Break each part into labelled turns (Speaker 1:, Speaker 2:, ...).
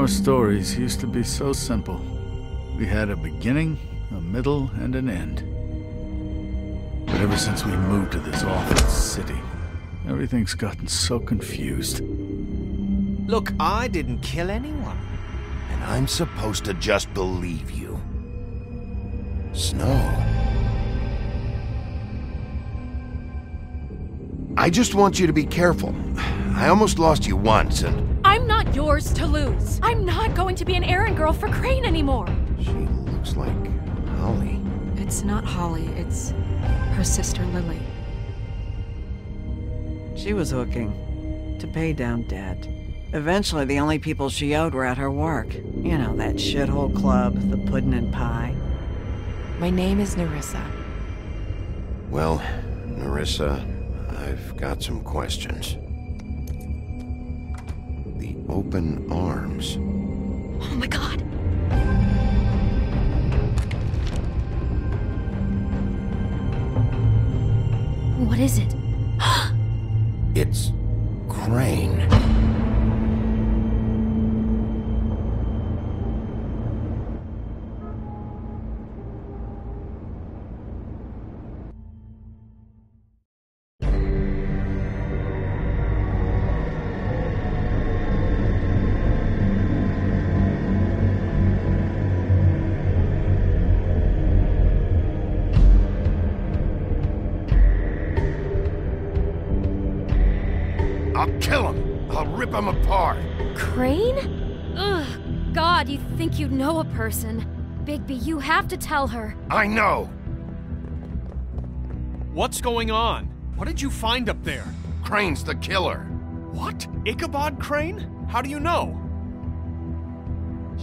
Speaker 1: Our stories used to be so simple. We had a beginning, a middle, and an end. But ever since we moved to this awful city, everything's gotten so confused.
Speaker 2: Look, I didn't kill anyone.
Speaker 3: And I'm supposed to just believe you. Snow. I just want you to be careful. I almost lost you once, and...
Speaker 4: I'm not yours to lose. I'm not going to be an errand girl for Crane anymore.
Speaker 3: She looks like Holly.
Speaker 5: It's not Holly, it's her sister Lily.
Speaker 6: She was hooking to pay down debt. Eventually, the only people she owed were at her work. You know, that shithole club, the Puddin' and Pie.
Speaker 5: My name is Nerissa.
Speaker 3: Well, Nerissa, I've got some questions. The open arms.
Speaker 4: Oh my god. What is it?
Speaker 3: It's Crane. I'll kill him! I'll rip him apart!
Speaker 4: Crane? Ugh, God, you think you know a person. Bigby, you have to tell her.
Speaker 3: I know!
Speaker 2: What's going on? What did you find up there?
Speaker 3: Crane's the killer.
Speaker 2: What? Ichabod Crane? How do you know?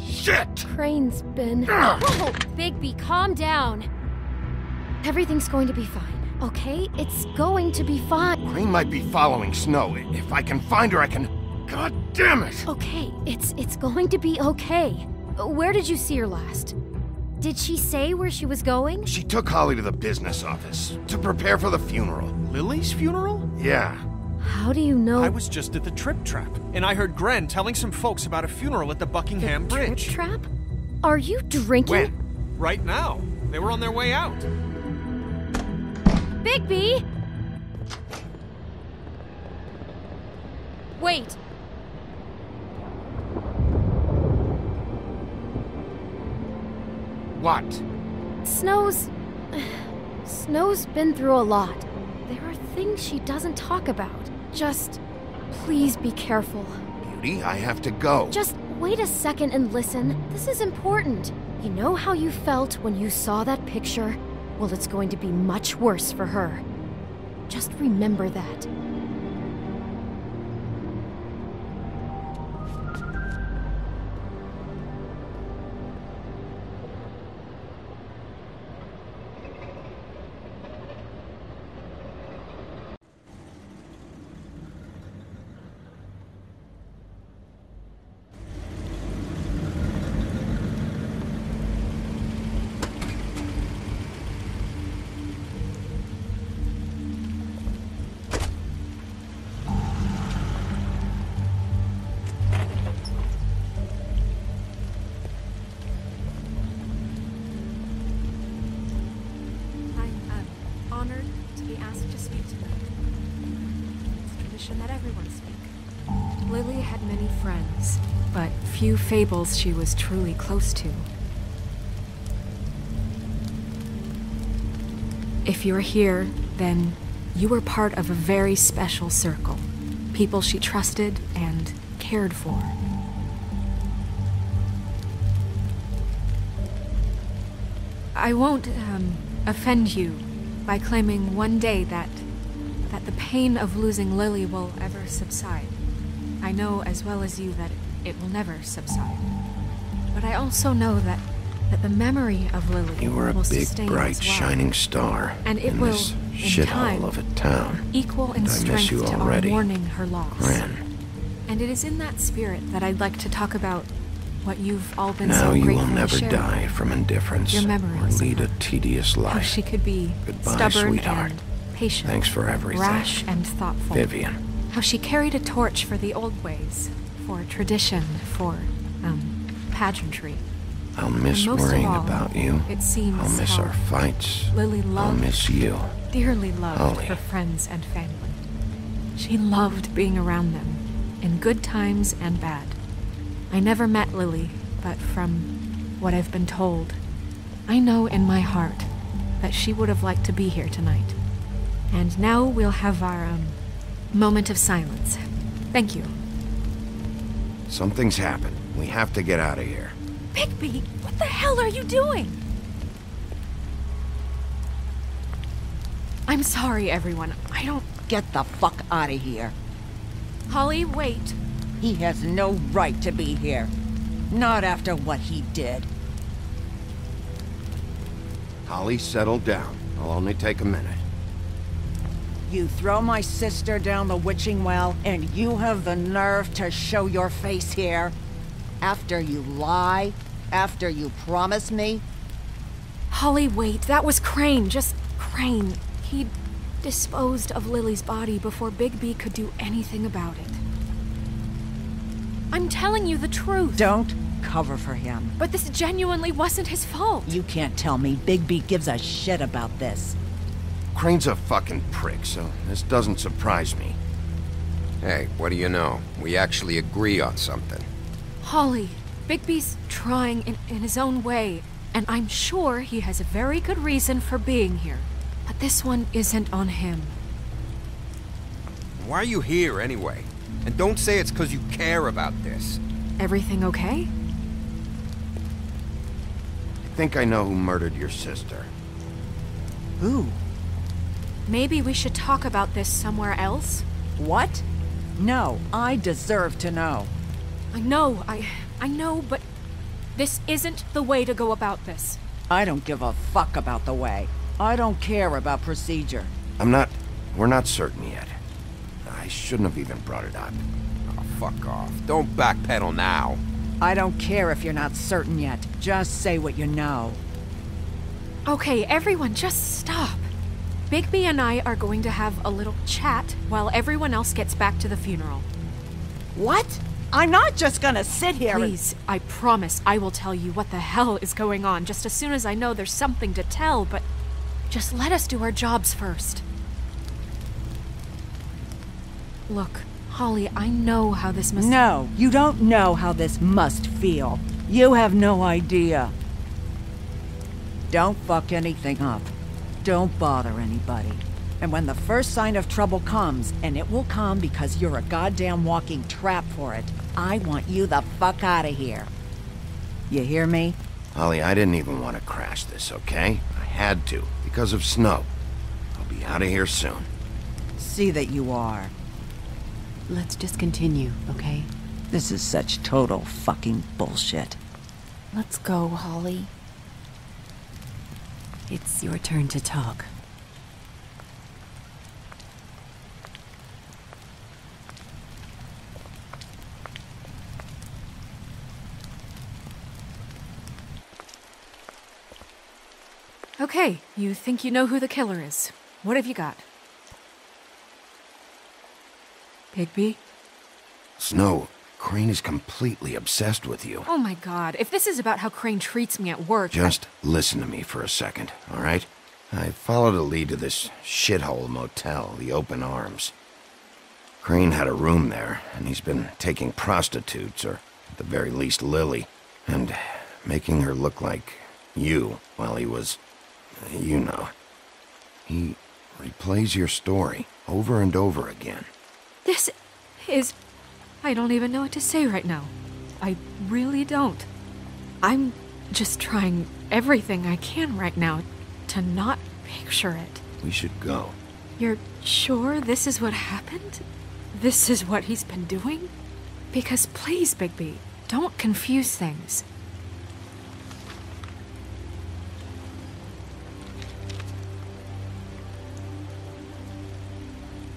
Speaker 3: Shit!
Speaker 4: Crane's been... Whoa, Bigby, calm down. Everything's going to be fine, okay? It's going to be fine.
Speaker 3: Crane might be following Snow. If I can find her, I can... God damn it!
Speaker 4: Okay, it's going to be okay. Where did you see her last? Did she say where she was going?
Speaker 3: She took Holly to the business office to prepare for the funeral.
Speaker 2: Lily's funeral?
Speaker 3: Yeah.
Speaker 4: How do you know?
Speaker 2: I was just at the Trip Trap, and I heard Gren telling some folks about a funeral at the Buckingham Bridge.
Speaker 4: Trip Trap? Are you drinking?
Speaker 3: When?
Speaker 2: Right now. They were on their way out.
Speaker 4: Bigby! Wait.
Speaker 3: What?
Speaker 4: Snow's been through a lot. There are things she doesn't talk about. Just, please be careful.
Speaker 3: Beauty, I have to go.
Speaker 4: Just wait a second and listen. This is important. You know how you felt when you saw that picture? Well, it's going to be much worse for her. Just remember that.
Speaker 5: Honored to be asked to speak tonight. It's tradition that everyone speak. Lily had many friends, but few fables she was truly close to. If you're here, then you were part of a very special circle. People she trusted and cared for. I won't, offend you by claiming one day that the pain of losing Lily will ever subside. I know as well as you that it will never subside. But I also know that the memory of Lily
Speaker 3: You were a
Speaker 5: will
Speaker 3: big,
Speaker 5: sustain
Speaker 3: bright,
Speaker 5: as well.
Speaker 3: shining star
Speaker 5: And it
Speaker 3: in
Speaker 5: will,
Speaker 3: this
Speaker 5: in
Speaker 3: shithole
Speaker 5: time,
Speaker 3: of a town.
Speaker 5: equal in
Speaker 3: And I miss
Speaker 5: strength
Speaker 3: you
Speaker 5: to
Speaker 3: already.
Speaker 5: our mourning her loss.
Speaker 3: Gren,
Speaker 5: And it is in that spirit that I'd like to talk about what you've all been
Speaker 3: now
Speaker 5: so
Speaker 3: you will
Speaker 5: grateful to
Speaker 3: never
Speaker 5: share.
Speaker 3: die from indifference
Speaker 5: Your
Speaker 3: or
Speaker 5: memories
Speaker 3: lead a
Speaker 5: of her.
Speaker 3: tedious
Speaker 5: How
Speaker 3: life.
Speaker 5: she could be
Speaker 3: Goodbye,
Speaker 5: stubborn
Speaker 3: sweetheart.
Speaker 5: and patient.
Speaker 3: Thanks for everything.
Speaker 5: Rash and thoughtful.
Speaker 3: Vivian.
Speaker 5: How she carried a torch for the old ways, for tradition, for pageantry.
Speaker 3: I'll miss
Speaker 5: And most of
Speaker 3: worrying
Speaker 5: all,
Speaker 3: about you.
Speaker 5: It seems
Speaker 3: I'll miss
Speaker 5: how
Speaker 3: our fights.
Speaker 5: Lily
Speaker 3: I'll
Speaker 5: loved,
Speaker 3: miss you.
Speaker 5: dearly loved
Speaker 3: Holly.
Speaker 5: her friends and family. She loved being around them, in good times and bad. I never met Lily, but from what I've been told, I know in my heart that she would have liked to be here tonight. And now we'll have our, moment of silence. Thank you.
Speaker 3: Something's happened. We have to get out of here.
Speaker 5: Bigby, what the hell are you doing? I'm sorry, everyone. I don't...
Speaker 7: Get the fuck out of here.
Speaker 5: Holly, wait.
Speaker 7: He has no right to be here. Not after what he did.
Speaker 3: Holly, settle down. I'll only take a minute.
Speaker 7: You throw my sister down the witching well, and you have the nerve to show your face here? After you lie? After you promise me?
Speaker 5: Holly, wait. That was Crane. Just Crane. He disposed of Lily's body before Bigby could do anything about it. I'm telling you the truth.
Speaker 7: Don't cover for him.
Speaker 5: But this genuinely wasn't his fault.
Speaker 7: You can't tell me Bigby gives a shit about this.
Speaker 3: Crane's a fucking prick, so this doesn't surprise me.
Speaker 8: Hey, what do you know? We actually agree on something.
Speaker 5: Holly, Bigby's trying in his own way, and I'm sure he has a very good reason for being here. But this one isn't on him.
Speaker 8: Why are you here anyway? And don't say it's because you care about this.
Speaker 5: Everything okay?
Speaker 3: I think I know who murdered your sister.
Speaker 7: Who?
Speaker 5: Maybe we should talk about this somewhere else?
Speaker 7: What? No, I deserve to know.
Speaker 5: I know, but this isn't the way to go about this.
Speaker 7: I don't give a fuck about the way. I don't care about procedure.
Speaker 3: We're not certain yet. I shouldn't have even brought it up.
Speaker 8: Oh, fuck off. Don't backpedal now.
Speaker 7: I don't care if you're not certain yet. Just say what you know.
Speaker 5: Okay, everyone, just stop. Bigby and I are going to have a little chat while everyone else gets back to the funeral.
Speaker 7: What? I'm not just gonna sit here
Speaker 5: Please, I promise I will tell you what the hell is going on just as soon as I know there's something to tell, but just let us do our jobs first. Look, Holly, I know how this must...
Speaker 7: No, you don't know how this must feel. You have no idea. Don't fuck anything up. Don't bother anybody. And when the first sign of trouble comes, and it will come because you're a goddamn walking trap for it, I want you the fuck out of here. You hear me?
Speaker 3: Holly, I didn't even want to crash this, okay? I had to, because of Snow. I'll be out of here soon.
Speaker 7: See that you are.
Speaker 9: Let's just continue, okay?
Speaker 7: This is such total fucking bullshit.
Speaker 9: Let's go, Holly. It's your turn to talk.
Speaker 5: Okay, you think you know who the killer is. What have you got? Bigby?
Speaker 3: Snow, Crane is completely obsessed with you.
Speaker 5: Oh my god, if this is about how Crane treats me at work...
Speaker 3: Just listen to me for a second, all right? I followed a lead to this shithole motel, the Open Arms. Crane had a room there, and he's been taking prostitutes, or at the very least Lily, and making her look like you while he was... you know. He replays your story over and over again.
Speaker 5: This is... I don't even know what to say right now. I really don't. I'm just trying everything I can right now to not picture it.
Speaker 3: We should go.
Speaker 5: You're sure this is what happened? This is what he's been doing? Because please, Bigby, don't confuse things.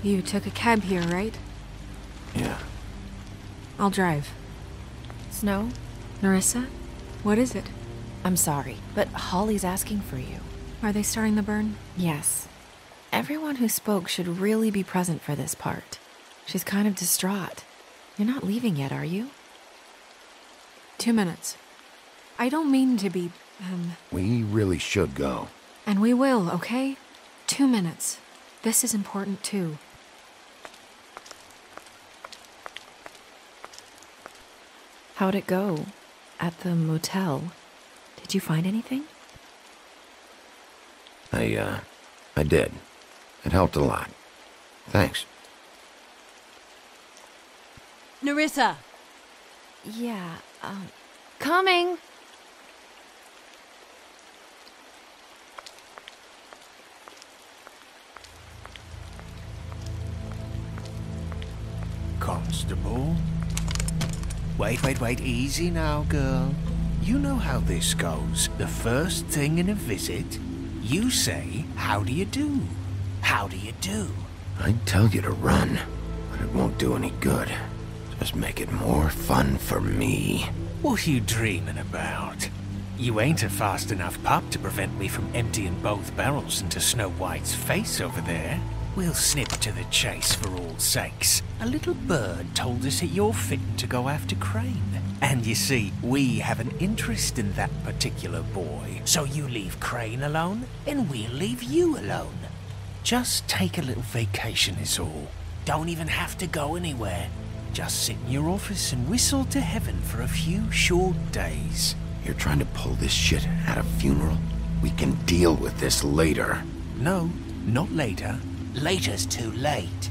Speaker 5: You took a cab here, right?
Speaker 3: Yeah.
Speaker 5: I'll drive.
Speaker 9: Snow?
Speaker 5: Nerissa? What is it?
Speaker 9: I'm sorry, but Holly's asking for you.
Speaker 5: Are they starting the burn?
Speaker 9: Yes. Everyone who spoke should really be present for this part. She's kind of distraught. You're not leaving yet, are you?
Speaker 5: 2 minutes. I don't mean to be,
Speaker 3: We really should go.
Speaker 5: And we will, okay? 2 minutes. This is important too.
Speaker 9: How'd it go? At the motel? Did you find anything?
Speaker 3: I did. It helped a lot. Thanks.
Speaker 7: Nerissa!
Speaker 4: Yeah, coming!
Speaker 10: Constable? Wait, easy now, girl. You know how this goes. The first thing in a visit, you say, how do you do? How do you do?
Speaker 3: I'd tell you to run, but it won't do any good. Just make it more fun for me.
Speaker 10: What are you dreaming about? You ain't a fast enough pup to prevent me from emptying both barrels into Snow White's face over there. We'll snip to the chase for all sakes. A little bird told us that you're fitting to go after Crane. And you see, we have an interest in that particular boy. So you leave Crane alone, and we'll leave you alone. Just take a little vacation is all. Don't even have to go anywhere. Just sit in your office and whistle to heaven for a few short days.
Speaker 3: You're trying to pull this shit at a funeral? We can deal with this later.
Speaker 10: No, not later. Later's too late.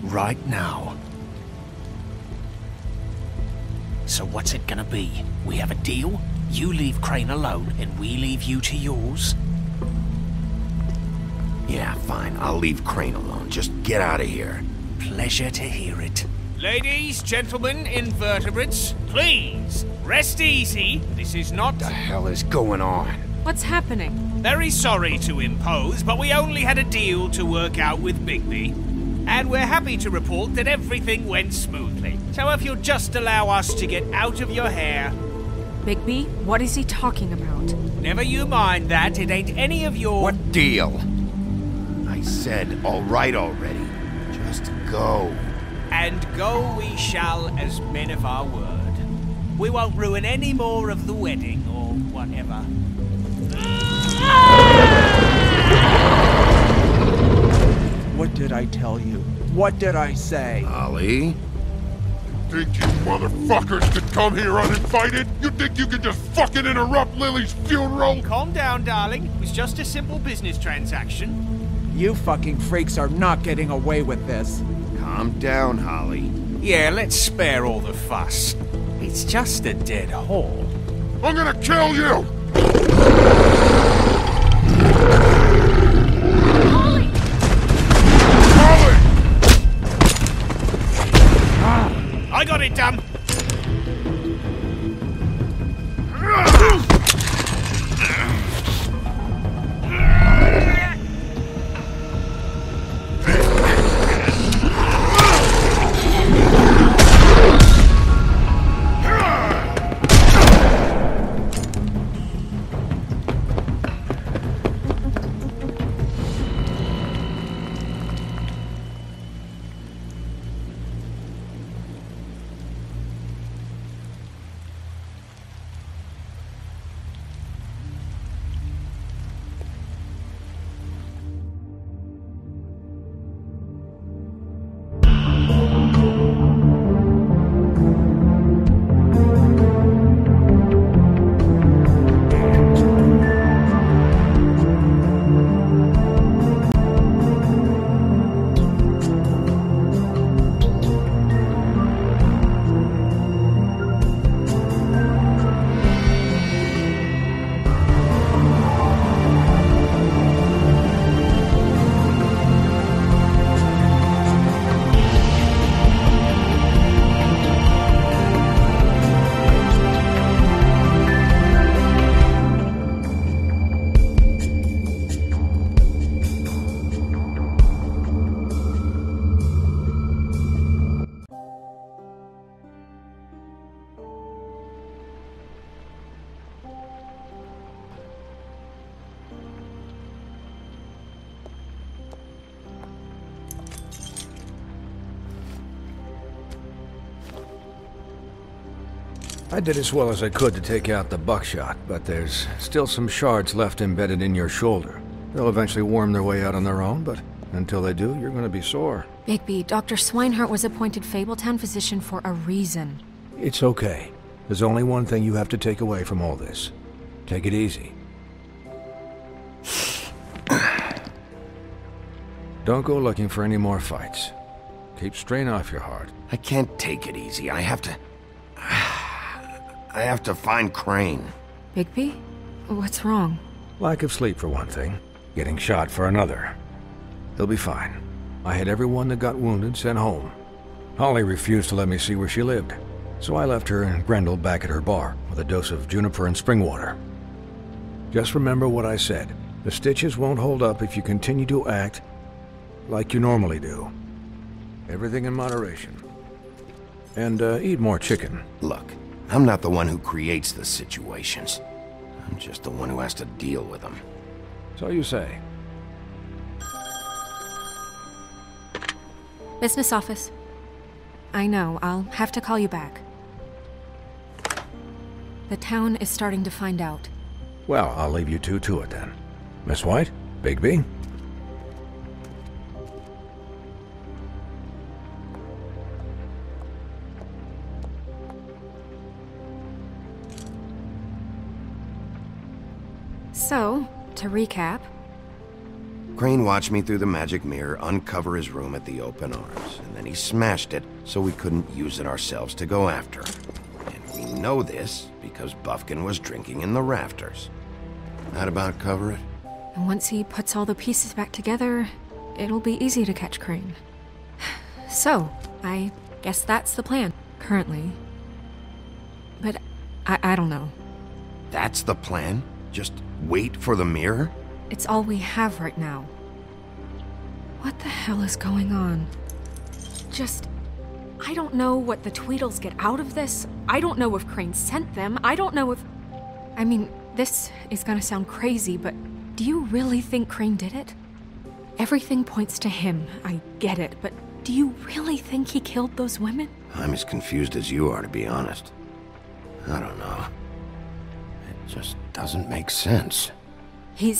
Speaker 10: Right now. So what's it gonna be? We have a deal? You leave Crane alone, and we leave you to yours?
Speaker 3: Yeah, fine. I'll leave Crane alone. Just get out of here.
Speaker 10: Pleasure to hear it.
Speaker 2: Ladies, gentlemen, invertebrates, please, rest easy. This is not...
Speaker 3: What the hell is going on?
Speaker 5: What's happening?
Speaker 2: Very sorry to impose, but we only had a deal to work out with Bigby. And we're happy to report that everything went smoothly. So if you'll just allow us to get out of your hair...
Speaker 5: Bigby, what is he talking about?
Speaker 2: Never you mind that, it ain't any of your...
Speaker 3: What deal? I said, all right already. Just go.
Speaker 2: And go we shall as men of our word. We won't ruin any more of the wedding or whatever.
Speaker 11: What did I tell you? What did I say?
Speaker 3: Ollie?
Speaker 12: You think you motherfuckers could come here uninvited? You think you can just fucking interrupt Lily's funeral?
Speaker 2: Calm down, darling. It was just a simple business transaction.
Speaker 11: You fucking freaks are not getting away with this.
Speaker 3: Calm down, Holly.
Speaker 2: Yeah, let's spare all the fuss. It's just a dead hole.
Speaker 12: I'm gonna kill you!
Speaker 4: Holly!
Speaker 12: Holly!
Speaker 2: I got it done.
Speaker 13: I did as well as I could to take out the buckshot, but there's still some shards left embedded in your shoulder. They'll eventually worm their way out on their own, but until they do, you're gonna be sore.
Speaker 5: Bigby, Dr. Swinehart was appointed Fabletown physician for a reason.
Speaker 13: It's okay. There's only one thing you have to take away from all this. Take it easy. Don't go looking for any more fights. Keep strain off your heart.
Speaker 3: I can't take it easy. I have to find Crane.
Speaker 5: Bigby? What's wrong?
Speaker 13: Lack of sleep for one thing. Getting shot for another. He'll be fine. I had everyone that got wounded sent home. Holly refused to let me see where she lived, so I left her and Grendel back at her bar with a dose of juniper and spring water. Just remember what I said. The stitches won't hold up if you continue to act like you normally do. Everything in moderation. And eat more chicken.
Speaker 3: Look, I'm not the one who creates the situations. I'm just the one who has to deal with them.
Speaker 13: So you say.
Speaker 5: Business office. I know, I'll have to call you back. The town is starting to find out.
Speaker 13: Well, I'll leave you two to it then. Miss White? Bigby?
Speaker 5: So, to recap...
Speaker 3: Crane watched me through the magic mirror uncover his room at the Open Arms, and then he smashed it so we couldn't use it ourselves to go after him. And we know this because Bufkin was drinking in the rafters. That about cover it?
Speaker 5: And once he puts all the pieces back together, it'll be easy to catch Crane. So, I guess that's the plan, currently. But I don't know.
Speaker 3: That's the plan? Just wait for the mirror?
Speaker 5: It's all we have right now. What the hell is going on? I don't know what the Tweedles get out of this. I don't know if Crane sent them. I don't know if... I mean, this is gonna sound crazy, but do you really think Crane did it? Everything points to him, I get it, but do you really think he killed those women?
Speaker 3: I'm as confused as you are, to be honest. I don't know. It just doesn't make sense.
Speaker 5: He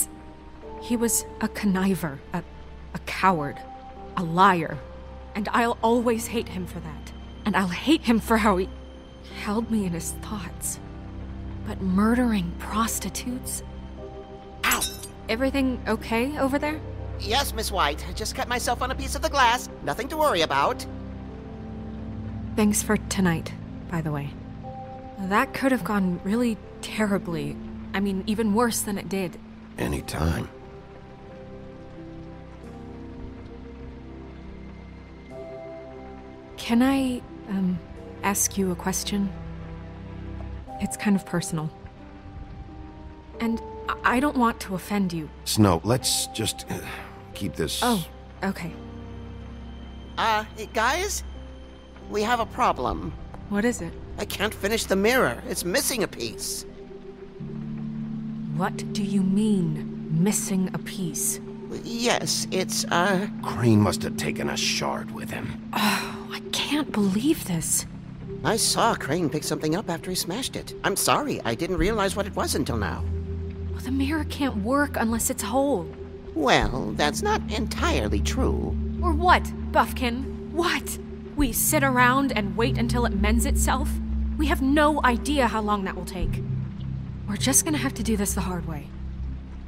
Speaker 5: was a conniver, a coward, a liar, and I'll always hate him for that. And I'll hate him for how he held me in his thoughts. But murdering prostitutes? Ow! Everything okay over there?
Speaker 14: Yes, Miss White. I just cut myself on a piece of the glass. Nothing to worry about.
Speaker 5: Thanks for tonight, by the way. That could have gone really terribly. I mean, even worse than it did.
Speaker 3: Anytime.
Speaker 5: Can I, ask you a question? It's kind of personal. And I don't want to offend you.
Speaker 3: Snow, let's just keep this...
Speaker 5: Oh, okay.
Speaker 14: Guys? We have a problem.
Speaker 5: What is it?
Speaker 14: I can't finish the mirror. It's missing a piece.
Speaker 5: What do you mean, missing a piece?
Speaker 14: Yes, it's,
Speaker 3: Crane must have taken a shard with him.
Speaker 5: Oh, I can't believe this.
Speaker 14: I saw Crane pick something up after he smashed it. I'm sorry, I didn't realize what it was until now.
Speaker 5: Well, the mirror can't work unless it's whole.
Speaker 14: Well, that's not entirely true.
Speaker 5: Or what, Bufkin? What? We sit around and wait until it mends itself? We have no idea how long that will take. We're just gonna have to do this the hard way.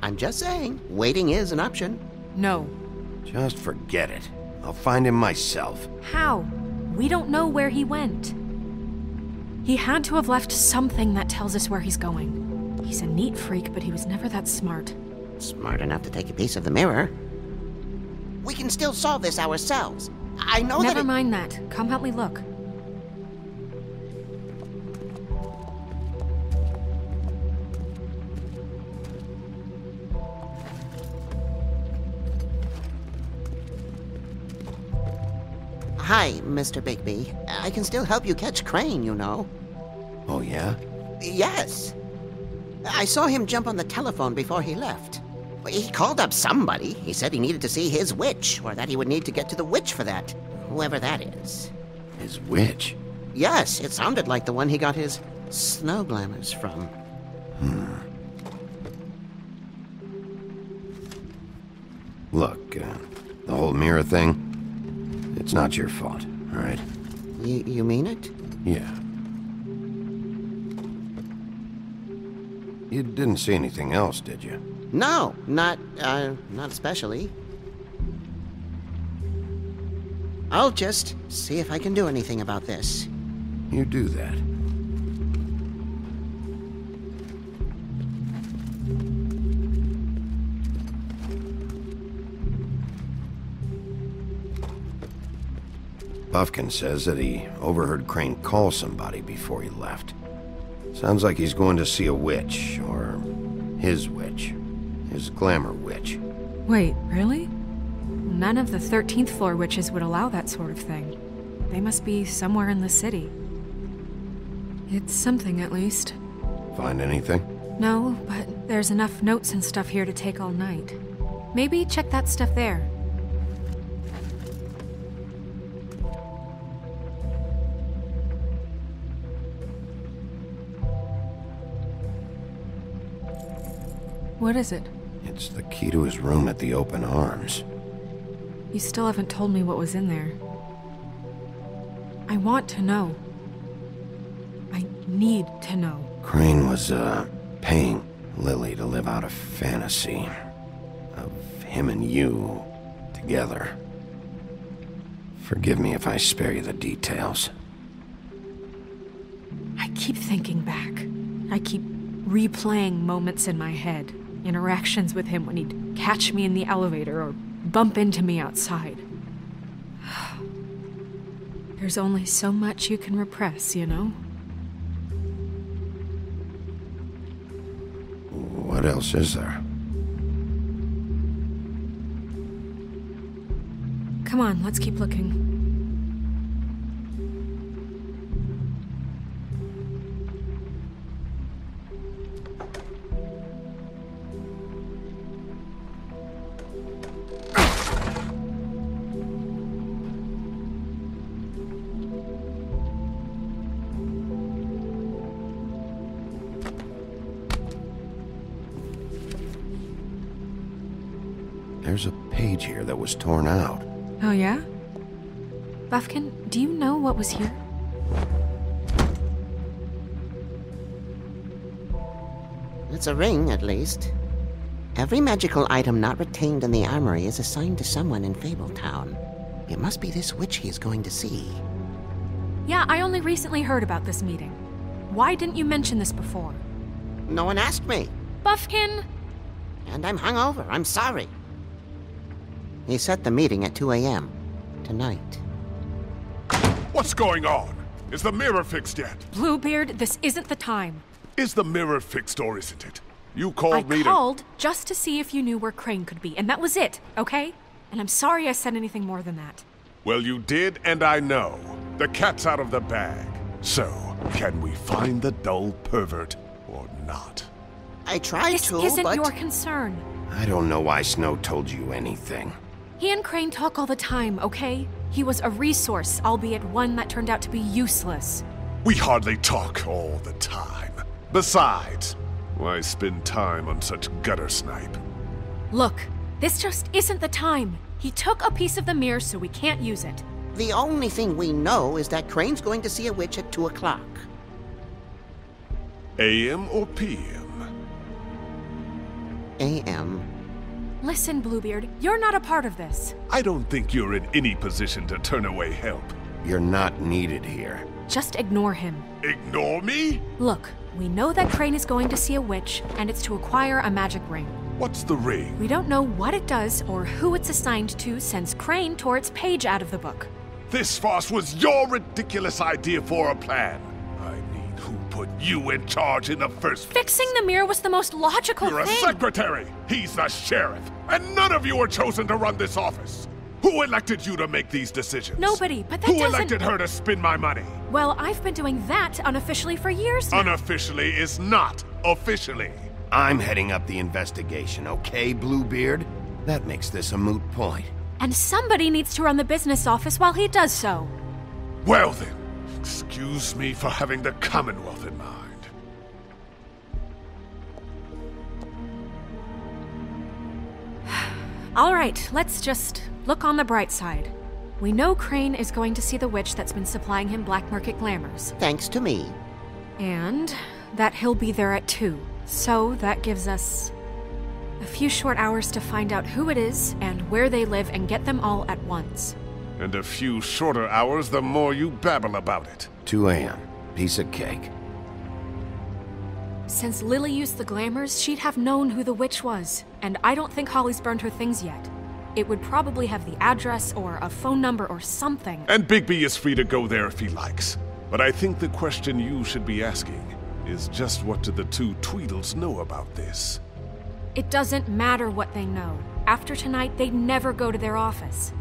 Speaker 14: I'm just saying, waiting is an option.
Speaker 5: No.
Speaker 3: Just forget it. I'll find him myself.
Speaker 5: How? We don't know where he went. He had to have left something that tells us where he's going. He's a neat freak, but he was never that smart.
Speaker 14: Smart enough to take a piece of the mirror. We can still solve this ourselves. I know
Speaker 5: Never mind that. Come help me look.
Speaker 14: Hi, Mr. Bigby. I can still help you catch Crane, you know.
Speaker 3: Oh, yeah?
Speaker 14: Yes. I saw him jump on the telephone before he left. He called up somebody. He said he needed to see his witch, or that he would need to get to the witch for that. Whoever that is.
Speaker 3: His witch?
Speaker 14: Yes, it sounded like the one he got his Snow Glamour's from.
Speaker 3: Look, the whole mirror thing, it's not your fault, all right?
Speaker 14: You mean it?
Speaker 3: Yeah. You didn't see anything else, did you?
Speaker 14: No, not especially. I'll just see if I can do anything about this.
Speaker 3: You do that. Buffkin says that he overheard Crane call somebody before he left. Sounds like he's going to see a witch, or his witch. His glamour witch.
Speaker 5: Wait, really? None of the 13th floor witches would allow that sort of thing. They must be somewhere in the city. It's something, at least.
Speaker 3: Find anything?
Speaker 5: No, but there's enough notes and stuff here to take all night. Maybe check that stuff there. What is it?
Speaker 3: It's the key to his room at the Open Arms.
Speaker 5: You still haven't told me what was in there. I want to know. I need to know.
Speaker 3: Crane was, paying Lily to live out a fantasy of him and you together. Forgive me if I spare you the details.
Speaker 5: I keep thinking back. I keep replaying moments in my head. Interactions with him when he'd catch me in the elevator or bump into me outside. There's only so much you can repress, you know?
Speaker 3: What else is there?
Speaker 5: Come on, let's keep looking.
Speaker 3: There's a page here that was torn out.
Speaker 5: Oh, yeah? Buffkin, do you know what was here?
Speaker 14: It's a ring, at least. Every magical item not retained in the armory is assigned to someone in Fabletown. It must be this witch he is going to see.
Speaker 5: Yeah, I only recently heard about this meeting. Why didn't you mention this before?
Speaker 14: No one asked me.
Speaker 5: Buffkin!
Speaker 14: And I'm hungover. I'm sorry. He set the meeting at 2 a.m. tonight.
Speaker 12: What's going on? Is the mirror fixed yet?
Speaker 5: Bluebeard, this isn't the time.
Speaker 12: Is the mirror fixed or isn't it? You called me
Speaker 5: I called just to see if you knew where Crane could be, and that was it, okay? And I'm sorry I said anything more than that.
Speaker 12: Well, you did, and I know. The cat's out of the bag. So, can we find the dull pervert or not?
Speaker 14: I tried
Speaker 5: this
Speaker 14: to,
Speaker 5: This isn't
Speaker 14: but...
Speaker 5: your concern.
Speaker 3: I don't know why Snow told you anything.
Speaker 5: He and Crane talk all the time, okay? He was a resource, albeit one that turned out to be useless.
Speaker 12: We hardly talk all the time. Besides, why spend time on such gutter snipe?
Speaker 5: Look, this just isn't the time. He took a piece of the mirror, so we can't use it.
Speaker 14: The only thing we know is that Crane's going to see a witch at 2 o'clock.
Speaker 12: AM or PM?
Speaker 14: AM.
Speaker 5: Listen, Bluebeard, you're not a part of this.
Speaker 12: I don't think you're in any position to turn away help.
Speaker 3: You're not needed here.
Speaker 5: Just ignore him.
Speaker 12: Ignore me?
Speaker 5: Look, we know that Crane is going to see a witch, and it's to acquire a magic ring.
Speaker 12: What's the ring?
Speaker 5: We don't know what it does or who it's assigned to since Crane tore its page out of the book.
Speaker 12: This farce was your ridiculous idea for a plan. I mean, who put you in charge in the first place?
Speaker 5: Fixing the mirror was the most logical
Speaker 12: You're
Speaker 5: thing.
Speaker 12: a secretary. He's the sheriff. And none of you were chosen to run this office. Who elected you to make these decisions?
Speaker 5: Nobody, but that
Speaker 12: Who
Speaker 5: doesn't...
Speaker 12: elected her to spend my money?
Speaker 5: Well, I've been doing that unofficially for years now.
Speaker 12: Unofficially is not officially.
Speaker 3: I'm heading up the investigation, okay, Bluebeard? That makes this a moot point.
Speaker 5: And somebody needs to run the business office while he does so.
Speaker 12: Well then, excuse me for having the Commonwealth in mind.
Speaker 5: All right, let's just look on the bright side. We know Crane is going to see the witch that's been supplying him black market glamours.
Speaker 14: Thanks to me.
Speaker 5: And that he'll be there at 2. So that gives us a few short hours to find out who it is and where they live and get them all at once.
Speaker 12: And a few shorter hours the more you babble about it.
Speaker 3: 2 a.m. Piece of cake.
Speaker 5: Since Lily used the glamours, she'd have known who the witch was. And I don't think Holly's burned her things yet. It would probably have the address or a phone number or something.
Speaker 12: And Bigby is free to go there if he likes. But I think the question you should be asking is just what do the 2 Tweedles know about this?
Speaker 5: It doesn't matter what they know. After tonight, they'd never go to their office.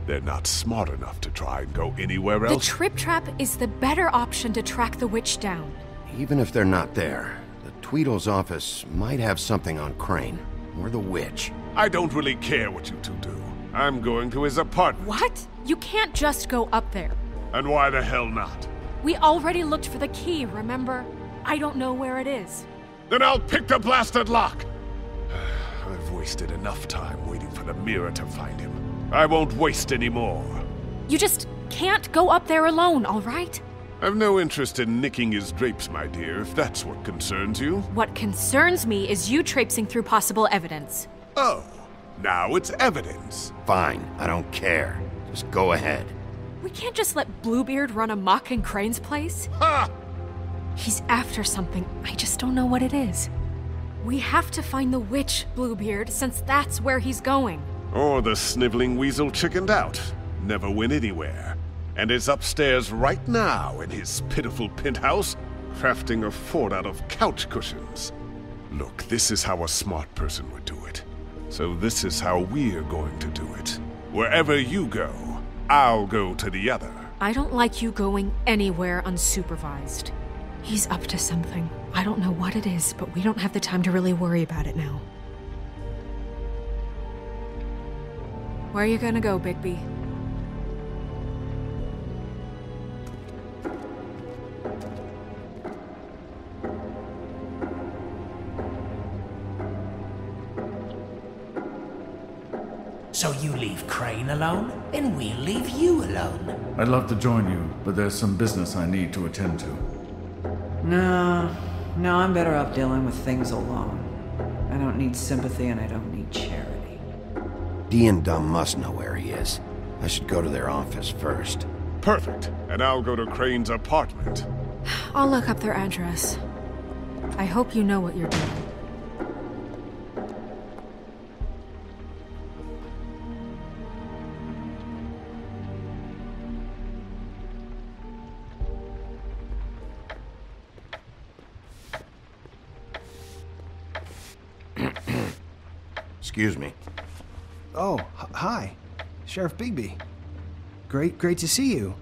Speaker 12: They're not smart enough to try and go anywhere else.
Speaker 5: The Trip Trap is the better option to track the witch down.
Speaker 3: Even if they're not there, the Tweedle's office might have something on Crane, or the witch.
Speaker 12: I don't really care what you 2 do. I'm going to his apartment.
Speaker 5: What? You can't just go up there.
Speaker 12: And why the hell not?
Speaker 5: We already looked for the key, remember? I don't know where it is.
Speaker 12: Then I'll pick the blasted lock! I've wasted enough time waiting for the mirror to find him. I won't waste any more.
Speaker 5: You just can't go up there alone, all right?
Speaker 12: I've no interest in nicking his drapes, my dear, if that's what concerns you.
Speaker 5: What concerns me is you traipsing through possible evidence.
Speaker 12: Oh, now it's evidence.
Speaker 3: Fine, I don't care. Just go ahead.
Speaker 5: We can't just let Bluebeard run amok in Crane's place.
Speaker 12: Ha!
Speaker 5: He's after something, I just don't know what it is. We have to find the witch, Bluebeard, since that's where he's going.
Speaker 12: Or the sniveling weasel chickened out. Never went anywhere. And is upstairs right now in his pitiful penthouse, crafting a fort out of couch cushions. Look, this is how a smart person would do it. So this is how we're going to do it. Wherever you go, I'll go to the other.
Speaker 5: I don't like you going anywhere unsupervised. He's up to something. I don't know what it is, but we don't have the time to really worry about it now. Where are you gonna go, Bigby?
Speaker 10: So you leave Crane alone, and we'll leave you alone.
Speaker 1: I'd love to join you, but there's some business I need to attend to.
Speaker 6: No, I'm better off dealing with things alone. I don't need sympathy and I don't need charity.
Speaker 3: Dee and Dumb must know where he is. I should go to their office first.
Speaker 12: Perfect. And I'll go to Crane's apartment.
Speaker 5: I'll look up their address. I hope you know what you're doing.
Speaker 3: Excuse me.
Speaker 15: Oh, hi. Sheriff Bigby. Great to see you.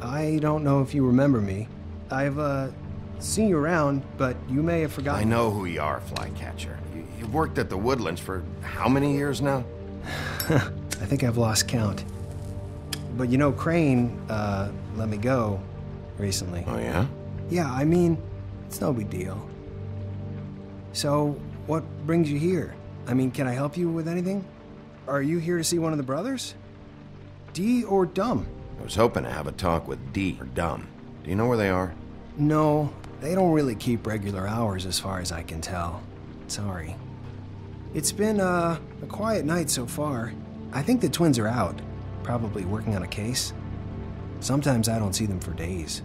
Speaker 15: I don't know if you remember me. I've, seen you around, but you may have forgotten.
Speaker 3: I know who you are, Flycatcher. You've worked at the Woodlands for how many years now?
Speaker 15: I think I've lost count. But you know, Crane, let me go recently.
Speaker 3: Oh, yeah?
Speaker 15: Yeah, I mean, it's no big deal. So, what brings you here? I mean, can I help you with anything? Are you here to see one of the brothers? Dee or Dumb?
Speaker 3: I was hoping to have a talk with Dee or Dumb. Do you know where they are?
Speaker 15: No, they don't really keep regular hours as far as I can tell. Sorry. It's been, a quiet night so far. I think the twins are out, probably working on a case. Sometimes I don't see them for days.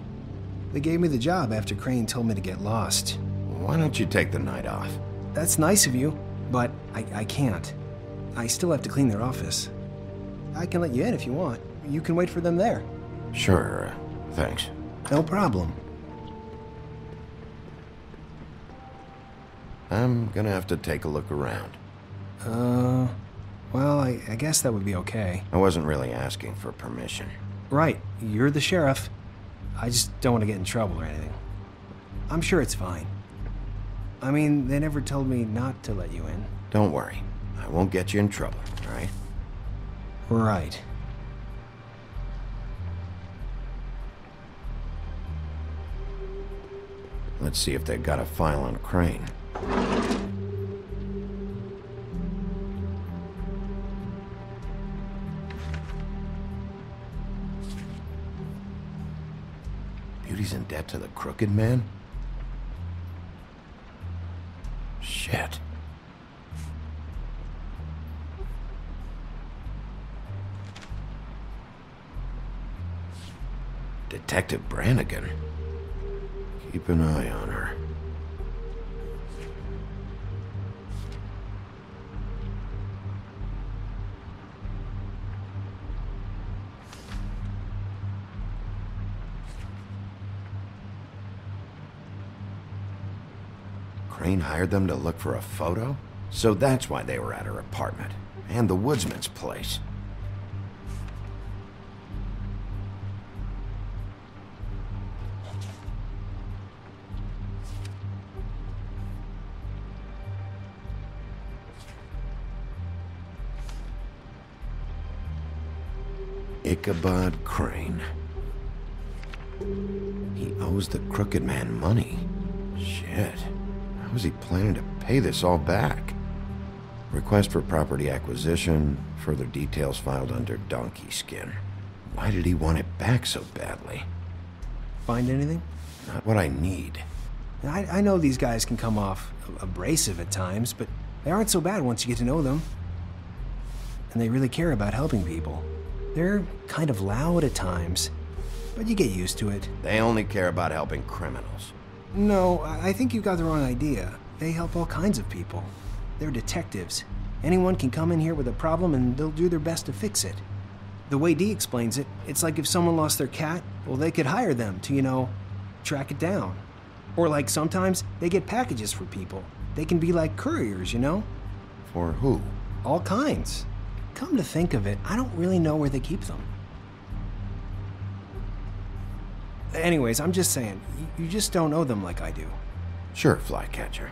Speaker 15: They gave me the job after Crane told me to get lost.
Speaker 3: Why don't you take the night off?
Speaker 15: That's nice of you, but I can't. I still have to clean their office. I can let you in if you want. You can wait for them there.
Speaker 3: Sure, thanks.
Speaker 15: No problem.
Speaker 3: I'm gonna have to take a look around.
Speaker 15: Well, I guess that would be okay.
Speaker 3: I wasn't really asking for permission.
Speaker 15: Right, you're the sheriff. I just don't want to get in trouble or anything. I'm sure it's fine. I mean, they never told me not to let you in.
Speaker 3: Don't worry. I won't get you in trouble, all right?
Speaker 15: Right.
Speaker 3: Let's see if they've got a file on Crane. he's in debt to the Crooked Man? Shit. Detective Brannigan. Keep an eye on her. Crane hired them to look for a photo? So that's why they were at her apartment. And the woodsman's place. Ichabod Crane. He owes the Crooked Man money. Shit. How is he planning to pay this all back? Request for property acquisition. Further details filed under Donkey Skin. Why did he want it back so badly?
Speaker 15: Find anything?
Speaker 3: Not what I need.
Speaker 15: I know these guys can come off abrasive at times, but they aren't so bad once you get to know them. And they really care about helping people. They're kind of loud at times, but you get used to it.
Speaker 3: They only care about helping criminals.
Speaker 15: No, I think you've got the wrong idea. They help all kinds of people. They're detectives. Anyone can come in here with a problem and they'll do their best to fix it. The way Dee explains it, it's like if someone lost their cat, well, they could hire them to, track it down. Or like sometimes they get packages for people. They can be like couriers,
Speaker 3: For who?
Speaker 15: All kinds. Come to think of it, I don't really know where they keep them. Anyways, I'm just saying, you just don't know them like I do.
Speaker 3: Sure, Flycatcher.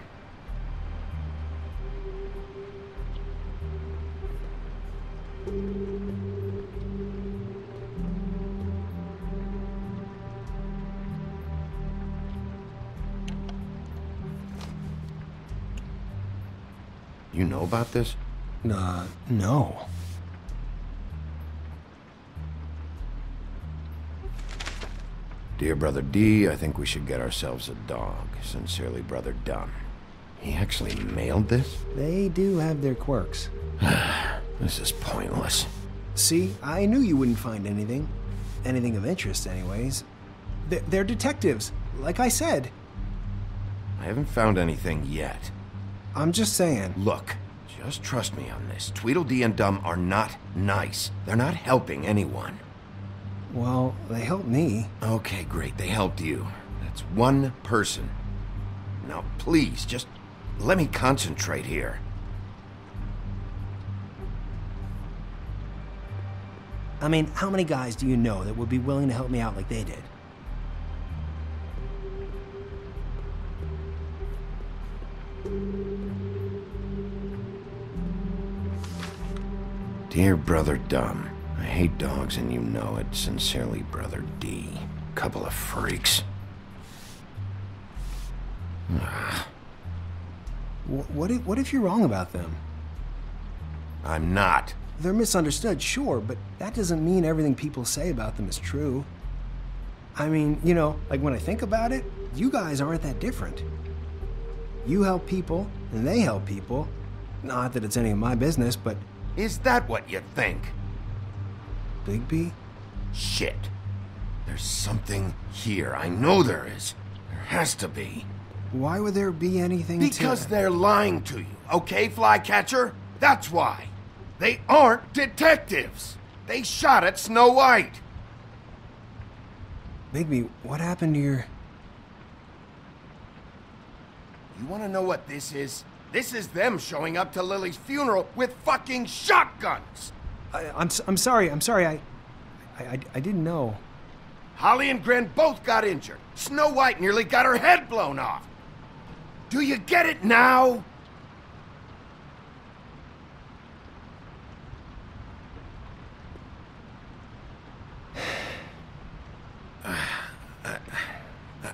Speaker 3: You know about this?
Speaker 15: No.
Speaker 3: Dear Brother D, I think we should get ourselves a dog. Sincerely, Brother Dunn. He actually mailed this?
Speaker 15: They do have their quirks.
Speaker 3: This is pointless.
Speaker 15: See, I knew you wouldn't find anything. Anything of interest, anyways. They're detectives, like I said.
Speaker 3: I haven't found anything yet.
Speaker 15: I'm just saying.
Speaker 3: Look, just trust me on this. Tweedledee and Dum are not nice. They're not helping anyone.
Speaker 15: Well, they helped me.
Speaker 3: Okay, great. They helped you. That's one person. Now, please, just let me concentrate here.
Speaker 15: I mean, how many guys do you know that would be willing to help me out like they did?
Speaker 3: Dear Brother Dum, I hate dogs and you know it. Sincerely, Brother D. Couple of freaks.
Speaker 15: What if you're wrong about them?
Speaker 3: I'm not.
Speaker 15: They're misunderstood, sure, but that doesn't mean everything people say about them is true. I mean, like when I think about it, you guys aren't that different. You help people, and they help people. Not that it's any of my business, but...
Speaker 3: Is that what you think?
Speaker 15: Bigby?
Speaker 3: Shit. There's something here. I know there is. There has to be.
Speaker 15: Why would there be anything
Speaker 3: Because they're lying to you, okay, Flycatcher? That's why. They aren't detectives. They shot at Snow White.
Speaker 15: Bigby, what happened to your...
Speaker 3: You want to know what this is? This is them showing up to Lily's funeral with fucking shotguns.
Speaker 15: I'm sorry. I didn't know.
Speaker 3: Holly and Gren both got injured. Snow White nearly got her head blown off. Do you get it now?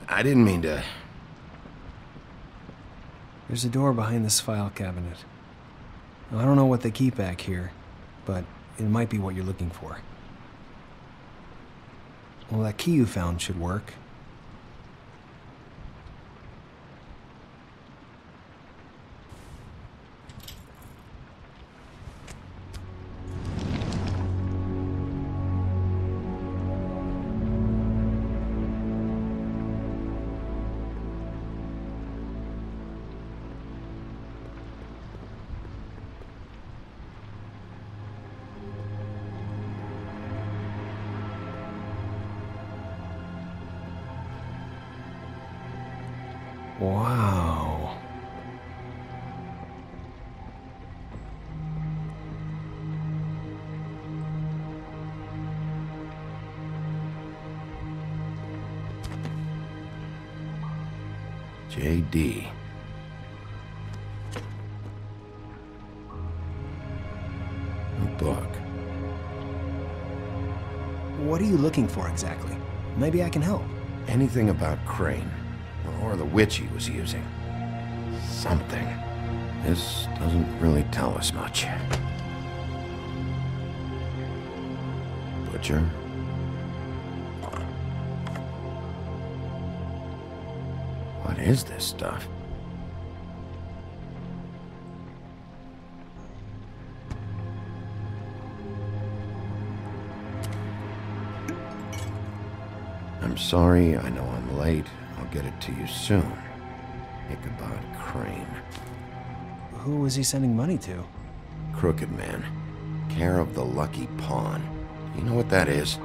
Speaker 3: I didn't mean to...
Speaker 15: There's a door behind this file cabinet. I don't know what they keep back here, but it might be what you're looking for. Well, that key you found should work. Wow.
Speaker 3: J.D. A book.
Speaker 15: What are you looking for exactly? Maybe I can help.
Speaker 3: Anything about Crane, or the witch he was using. Something. This doesn't really tell us much. Butcher? What is this stuff? I'm sorry, I know I'm late. I'll get it to you soon. Ichabod Crane.
Speaker 15: Who was he sending money to?
Speaker 3: Crooked Man. Care of the Lucky Pawn. You know what that is?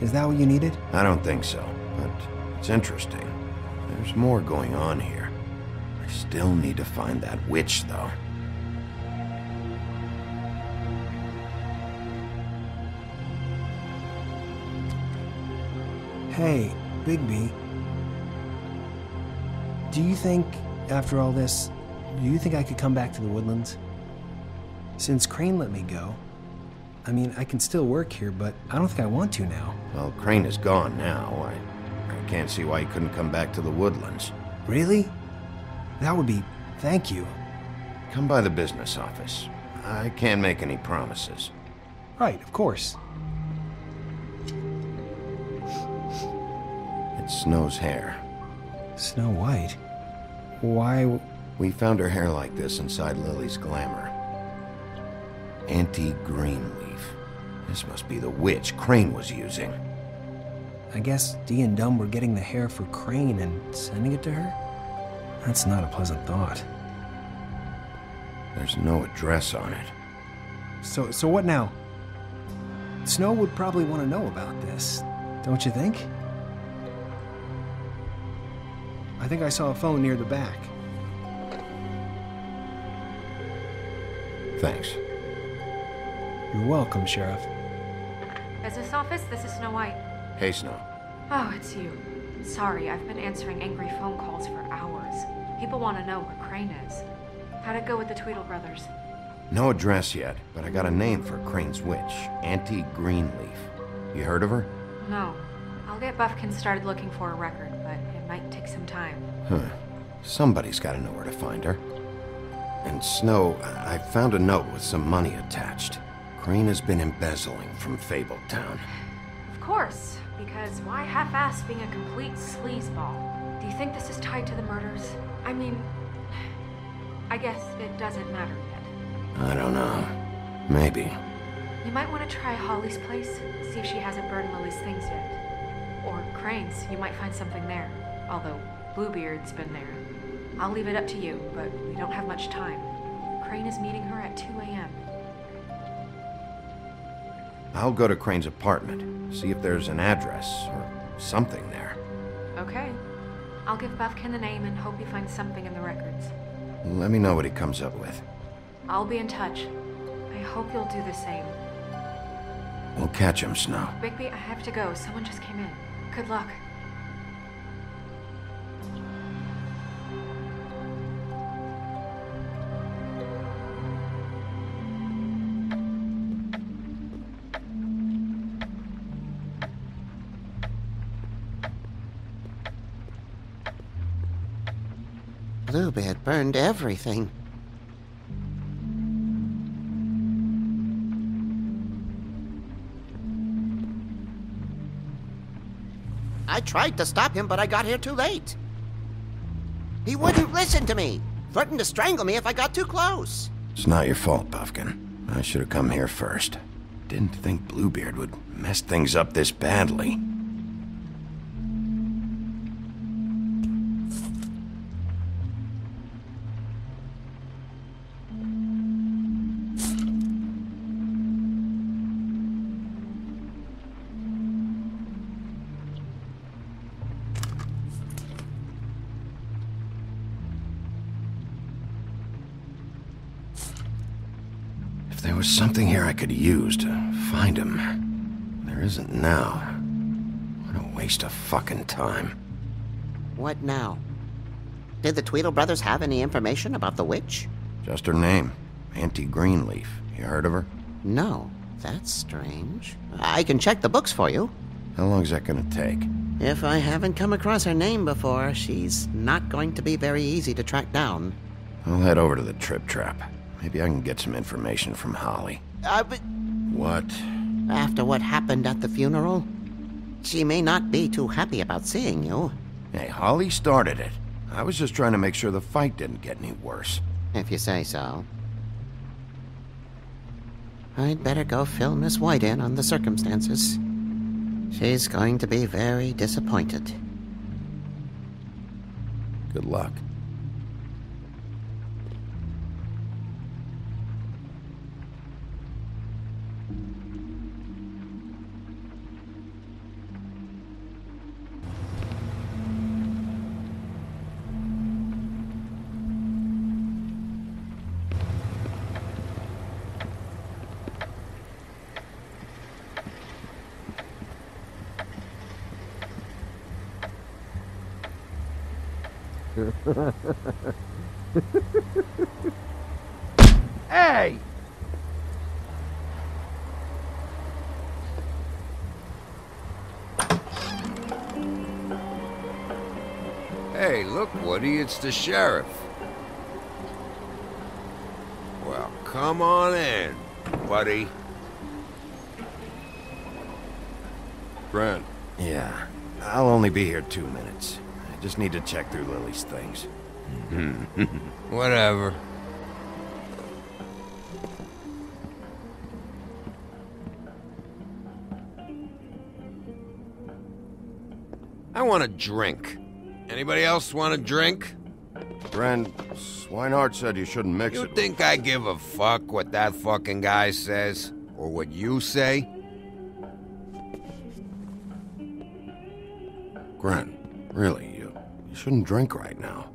Speaker 15: Is that what you needed?
Speaker 3: I don't think so, but it's interesting. There's more going on here. I still need to find that witch, though.
Speaker 15: Hey, Bigby. Do you think, after all this, do you think I could come back to the Woodlands? Since Crane let me go, I mean, I can still work here, but I don't think I want to now.
Speaker 3: Well, Crane is gone now. I can't see why he couldn't come back to the Woodlands.
Speaker 15: Really? That would be... thank you.
Speaker 3: Come by the business office. I can't make any promises.
Speaker 15: Right, of course.
Speaker 3: It's Snow's hair.
Speaker 15: Snow White? Why...
Speaker 3: We found her hair like this inside Lily's glamour. Auntie Greenleaf. This must be the witch Crane was using.
Speaker 15: I guess Dee and Dumb were getting the hair for Crane and sending it to her? That's not a pleasant thought.
Speaker 3: There's no address on it.
Speaker 15: So what now? Snow would probably want to know about this, don't you think? I think I saw a phone near the back.
Speaker 3: Thanks.
Speaker 15: You're welcome, Sheriff.
Speaker 5: Business office, this is Snow White.
Speaker 3: Hey, Snow.
Speaker 5: Oh, it's you. Sorry, I've been answering angry phone calls for hours. People want to know where Crane is. How'd it go with the Tweedle brothers?
Speaker 3: No address yet, but I got a name for Crane's witch. Auntie Greenleaf. You heard of her?
Speaker 5: No. I'll get Buffkin started looking for a record, but it might take some time.
Speaker 3: Huh. Somebody's got to know where to find her. And Snow, I found a note with some money attached. Crane has been embezzling from Fabletown.
Speaker 5: Of course, because why half-ass being a complete sleazeball? Do you think this is tied to the murders? I mean, I guess it doesn't matter yet.
Speaker 3: I don't know. Maybe.
Speaker 5: You might want to try Holly's place, see if she hasn't burned Lily's things yet. Or Crane's, you might find something there. Although Bluebeard's been there. I'll leave it up to you, but we don't have much time. Crane is meeting her at 2 a.m.
Speaker 3: I'll go to Crane's apartment, see if there's an address or something there.
Speaker 5: Okay. I'll give Buffkin the name and hope he finds something in the records.
Speaker 3: Let me know what he comes up with.
Speaker 5: I'll be in touch. I hope you'll do the same.
Speaker 3: We'll catch him, Snow.
Speaker 5: Bigby, I have to go. Someone just came in. Good luck.
Speaker 14: Bluebeard burned everything. I tried to stop him, but I got here too late. He wouldn't listen to me. Threatened to strangle me if I got too close.
Speaker 3: It's not your fault, Buffkin. I should have come here first. Didn't think Bluebeard would mess things up this badly. was something here I could use to find him. There isn't now. What a waste of fucking time.
Speaker 14: What now? Did the Tweedle brothers have any information about the witch?
Speaker 3: Just her name. Auntie Greenleaf. You heard of her?
Speaker 14: No. That's strange. I can check the books for you.
Speaker 3: How long's that gonna take?
Speaker 14: If I haven't come across her name before, she's not going to be very easy to track down.
Speaker 3: I'll head over to the Trip Trap. Maybe I can get some information from Holly.
Speaker 14: But...
Speaker 3: What?
Speaker 14: After what happened at the funeral, she may not be too happy about seeing you.
Speaker 3: Hey, Holly started it. I was just trying to make sure the fight didn't get any worse.
Speaker 14: If you say so. I'd better go fill Miss White in on the circumstances. She's going to be very disappointed.
Speaker 3: Good luck.
Speaker 8: Hey! Hey, look, Woody, it's the sheriff. Well, come on in, buddy.
Speaker 3: Brent. Yeah, I'll only be here 2 minutes. I just need to check through Lily's things.
Speaker 8: Whatever. I want a drink. Anybody else want a drink?
Speaker 3: Brent, Swinehart said you shouldn't mix it.
Speaker 8: You think I give a fuck what that fucking guy says? Or what you say?
Speaker 3: Grant, really, you shouldn't drink right now.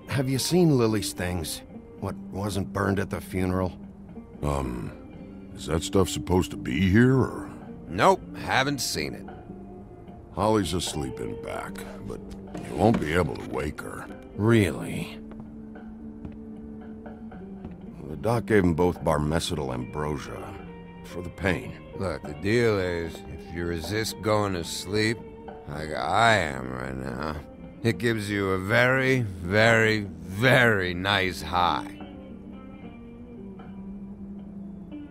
Speaker 3: Have you seen Lily's things? What wasn't burned at the funeral?
Speaker 16: Is that stuff supposed to be here, or...?
Speaker 8: Nope, haven't seen it.
Speaker 16: Holly's asleep in back, but you won't be able to wake her.
Speaker 3: Really? The doc gave them both Barmecidal ambrosia for the pain.
Speaker 8: Look, the deal is, if you resist going to sleep, like I am right now, it gives you a very, very, very nice high.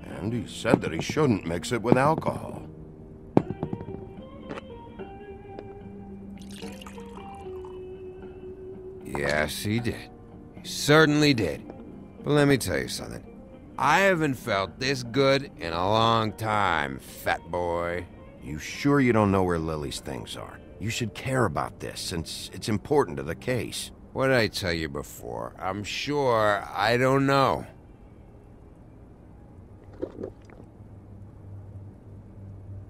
Speaker 3: And he said that he shouldn't mix it with alcohol.
Speaker 8: Yes, he did. He certainly did. But let me tell you something. I haven't felt this good in a long time, fat boy.
Speaker 3: You sure you don't know where Lily's things are? You should care about this, since it's important to the case.
Speaker 8: What did I tell you before? I'm sure I don't know.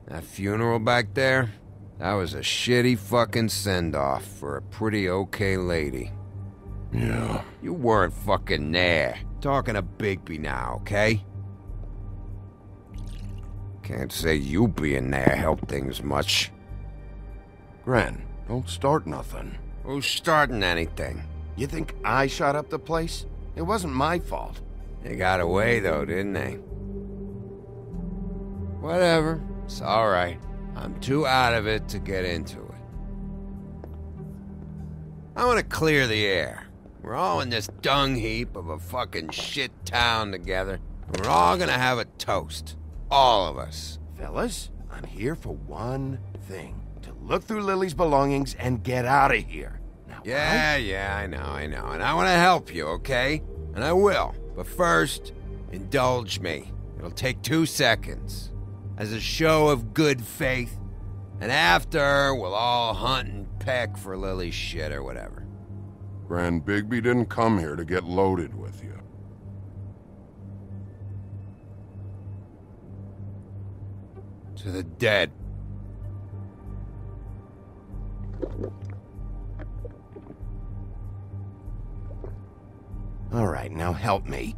Speaker 8: That funeral back there? That was a shitty fucking send-off for a pretty okay lady.
Speaker 16: Yeah.
Speaker 8: You weren't fucking there. Talking to Bigby now, okay? Can't say you being there helped things much.
Speaker 3: Gran, don't start nothing.
Speaker 8: Who's starting anything?
Speaker 3: You think I shot up the place? It wasn't my fault.
Speaker 8: They got away though, didn't they? Whatever. It's alright. I'm too out of it to get into it. I want to clear the air. We're all in this dung heap of a fucking shit town together. And we're all gonna have a toast. All of us.
Speaker 3: Fellas, I'm here for one thing. To look through Lily's belongings and get out of here. Now,
Speaker 8: Yeah, I know. And I want to help you, okay? And I will. But first, indulge me. It'll take 2 seconds. As a show of good faith. And after, we'll all hunt and peck for Lily's shit or whatever.
Speaker 16: Gran, Bigby didn't come here to get loaded with you.
Speaker 8: To the dead.
Speaker 3: All right, now help me.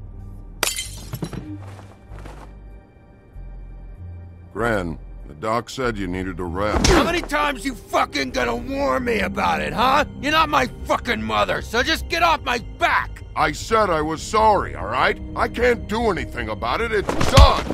Speaker 16: Gren, the doc said you needed a rest.
Speaker 8: How many times you fucking gonna warn me about it, huh? You're not my fucking mother, so just get off my back!
Speaker 16: I said I was sorry, all right? I can't do anything about it. It's done!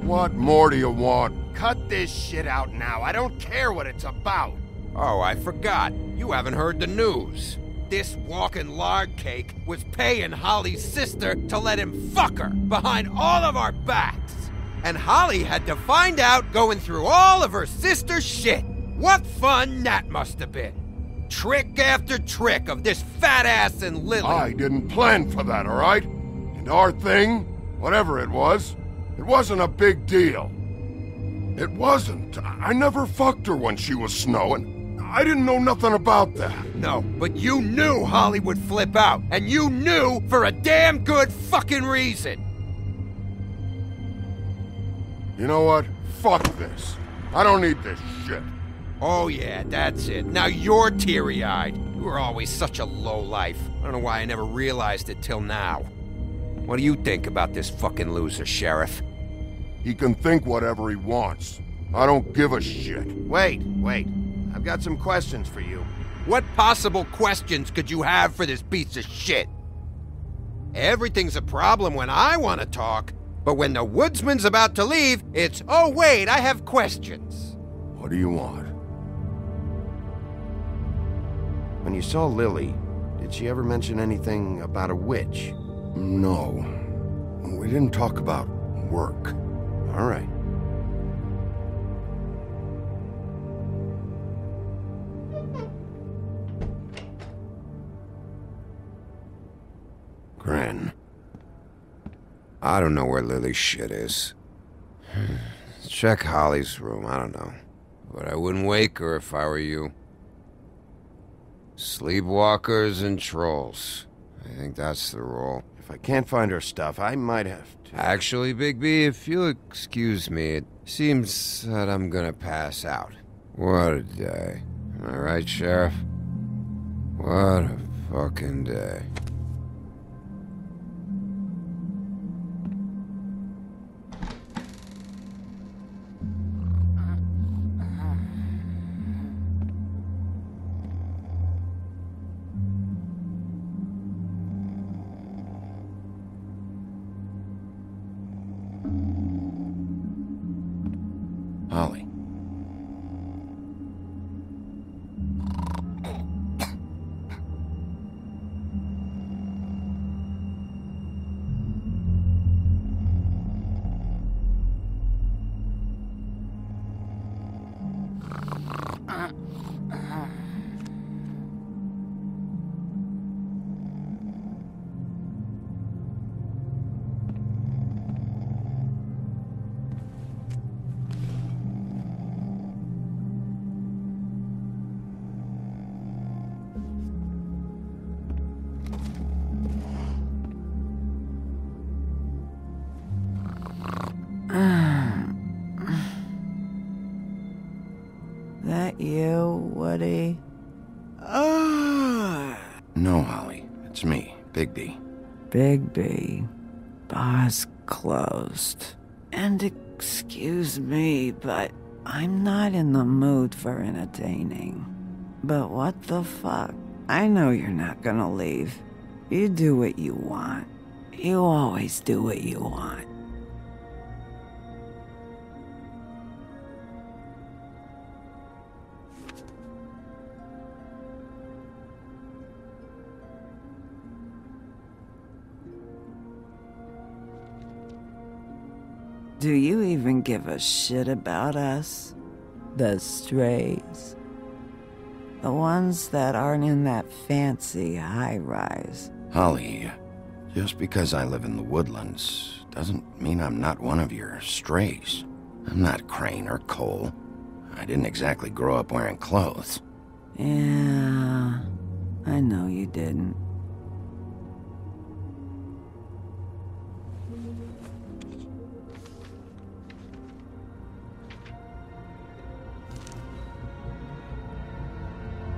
Speaker 16: What more do you want?
Speaker 8: Cut this shit out now. I don't care what it's about. Oh, I forgot. You haven't heard the news. This walking lard cake was paying Holly's sister to let him fuck her behind all of our backs. And Holly had to find out going through all of her sister's shit. What fun that must have been. Trick after trick of this fat ass and Lily.
Speaker 16: I didn't plan for that, all right? And our thing, whatever it wasn't a big deal. It wasn't. I never fucked her when she was snowing. I didn't know nothing about that.
Speaker 8: No, but you knew Holly would flip out, and you knew for a damn good fucking reason.
Speaker 16: You know what? Fuck this. I don't need this shit.
Speaker 8: Oh yeah, that's it. Now you're teary-eyed. You were always such a lowlife. I don't know why I never realized it till now. What do you think about this fucking loser, Sheriff?
Speaker 16: He can think whatever he wants. I don't give a shit.
Speaker 3: Wait. I've got some questions for you.
Speaker 8: What possible questions could you have for this piece of shit? Everything's a problem when I want to talk, but when the woodsman's about to leave, it's, oh wait, I have questions.
Speaker 16: What do you want?
Speaker 3: When you saw Lily, did she ever mention anything about a witch?
Speaker 16: No. We didn't talk about work.
Speaker 3: All right.
Speaker 8: Gren. I don't know where Lily's shit is. Check Holly's room, I don't know. But I wouldn't wake her if I were you. Sleepwalkers and trolls. I think that's the rule.
Speaker 3: If I can't find her stuff, I might have to...
Speaker 8: Actually, Bigby, if you'll excuse me, it seems that I'm gonna pass out. What a day. Am I right, Sheriff? What a fucking day.
Speaker 3: Holly.
Speaker 6: That you, Woody?
Speaker 3: No, Holly. It's me, Bigby.
Speaker 6: Bigby. Bar's closed. And excuse me, but I'm not in the mood for entertaining. But what the fuck? I know you're not gonna leave. You do what you want. You always do what you want. Do you even give a shit about us? The strays? The ones that aren't in that fancy high-rise?
Speaker 3: Holly, just because I live in the woodlands doesn't mean I'm not one of your strays. I'm not Crane or Cole. I didn't exactly grow up wearing clothes.
Speaker 6: Yeah, I know you didn't.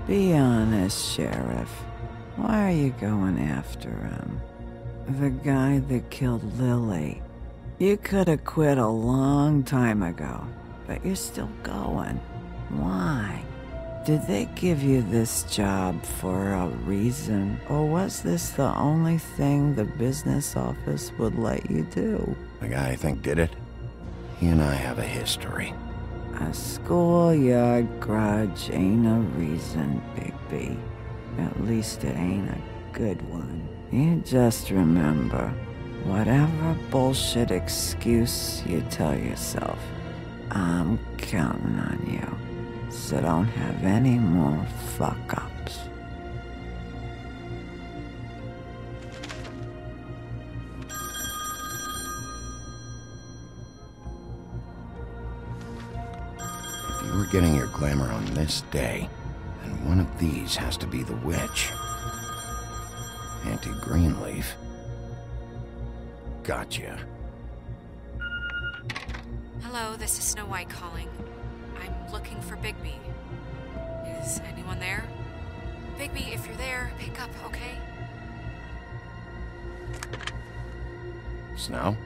Speaker 6: Be honest, Sheriff. Why are you going after him? The guy that killed Lily. You could have quit a long time ago, but you're still going. Why? Did they give you this job for a reason, or was this the only thing the business office would let you do?
Speaker 3: The guy I think did it, he and I have a history.
Speaker 6: A schoolyard grudge ain't a reason, Bigby. At least it ain't a good one. You just remember, whatever bullshit excuse you tell yourself, I'm counting on you. So don't have any more fuck-ups.
Speaker 3: If you were getting your glamour on this day, then one of these has to be the witch. Auntie Greenleaf. Gotcha.
Speaker 5: Hello, this is Snow White calling. I'm looking for Bigby. Is anyone there? Bigby, if you're there, pick up, okay?
Speaker 3: Snow?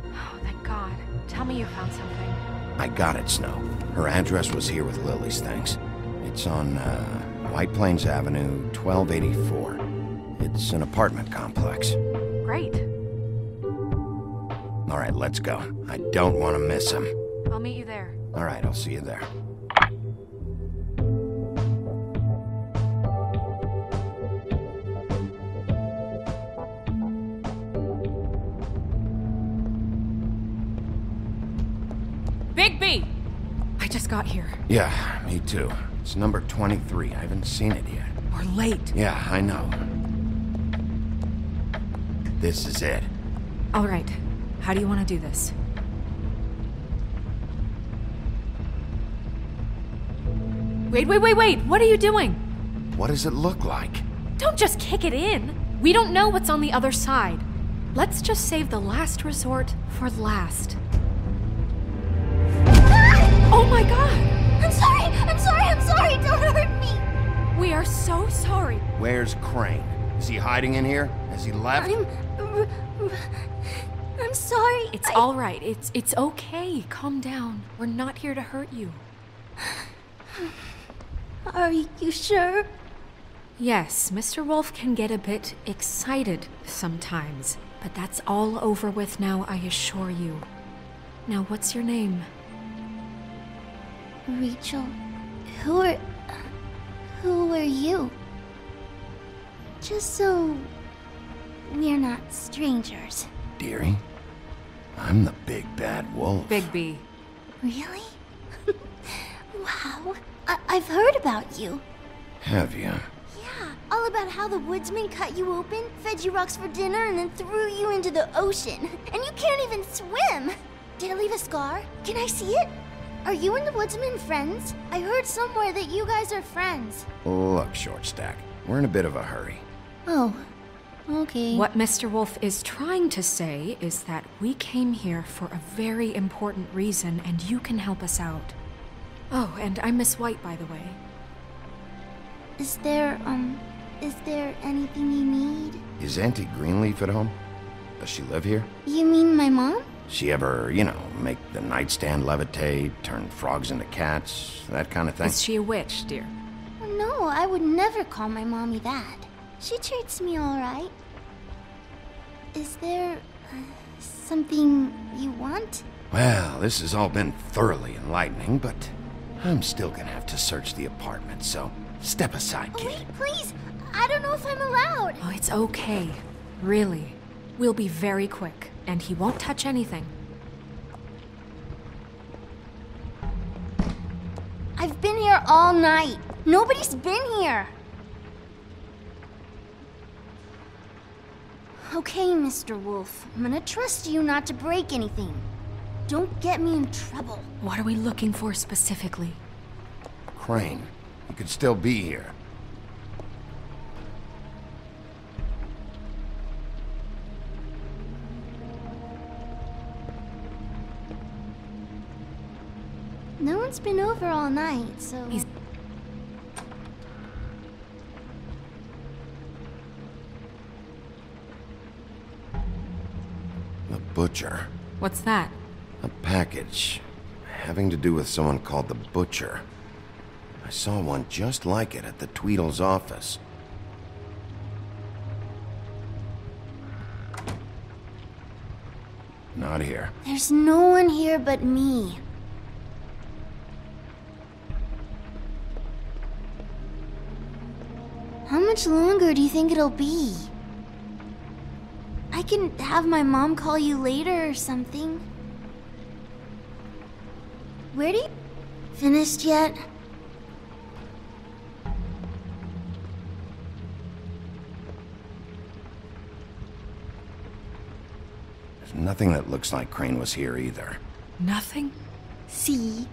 Speaker 5: Oh, thank God. Tell me you found something.
Speaker 3: I got it, Snow. Her address was here with Lily's things. It's on, White Plains Avenue, 1284. It's an apartment complex.
Speaker 5: Great.
Speaker 3: All right, let's go. I don't want to miss him.
Speaker 5: I'll meet you there.
Speaker 3: All right, I'll see you there.
Speaker 5: Bigby! I just got here.
Speaker 3: Yeah, me too. It's number 23. I haven't seen it yet.
Speaker 5: We're late.
Speaker 3: Yeah, I know. This is it.
Speaker 5: All right. How do you want to do this? Wait! What are you doing?
Speaker 3: What does it look like?
Speaker 5: Don't just kick it in. We don't know what's on the other side. Let's just save the last resort for last. Oh my God!
Speaker 4: I'm sorry! Don't hurt me!
Speaker 5: We are so sorry.
Speaker 3: Where's Crane? Is he hiding in here? Has he left?
Speaker 4: I'm sorry.
Speaker 5: It's all right. It's okay. Calm down. We're not here to hurt you.
Speaker 4: Are you sure?
Speaker 5: Yes, Mr. Wolf can get a bit excited sometimes, but that's all over with now, I assure you. Now, what's your name?
Speaker 4: Rachel. Who are you? Just so we're not strangers.
Speaker 3: Dearie, I'm the big bad wolf.
Speaker 5: Bigby.
Speaker 4: Really? Wow. I've heard about you.
Speaker 3: Have you?
Speaker 4: Yeah, all about how the woodsman cut you open, fed you rocks for dinner, and then threw you into the ocean. And you can't even swim! Did it leave a scar? Can I see it? Are you and the woodsman friends? I heard somewhere that you guys are friends.
Speaker 3: Look, Shortstack, we're in a bit of a hurry.
Speaker 4: Oh, okay.
Speaker 5: What Mr. Wolf is trying to say is that we came here for a very important reason, and you can help us out. Oh, and I'm Miss White, by the way.
Speaker 4: Is there anything you need?
Speaker 3: Is Auntie Greenleaf at home? Does she live here?
Speaker 4: You mean my mom?
Speaker 3: She ever, make the nightstand levitate, turn frogs into cats, that kind of thing?
Speaker 5: Is she a witch, dear?
Speaker 4: No, I would never call my mommy that. She treats me all right. Is there something you want?
Speaker 3: Well, this has all been thoroughly enlightening, but I'm still gonna have to search the apartment, so step aside, kid.
Speaker 4: Wait, please! I don't know if I'm allowed!
Speaker 5: Oh, it's okay. Really. We'll be very quick, and he won't touch anything.
Speaker 4: I've been here all night. Nobody's been here. Okay, Mr. Wolf. I'm gonna trust you not to break anything. Don't get me in trouble.
Speaker 5: What are we looking for specifically?
Speaker 3: Crane. He could still be here.
Speaker 4: No one's been over all night, so...
Speaker 3: The Butcher.
Speaker 5: What's that?
Speaker 3: A package having to do with someone called the Butcher. I saw one just like it at the Tweedle's office. Not here.
Speaker 4: There's no one here but me. How much longer do you think it'll be? I can have my mom call you later or something. Where do you... Finished yet?
Speaker 3: There's nothing that looks like Crane was here either.
Speaker 5: Nothing?
Speaker 4: See?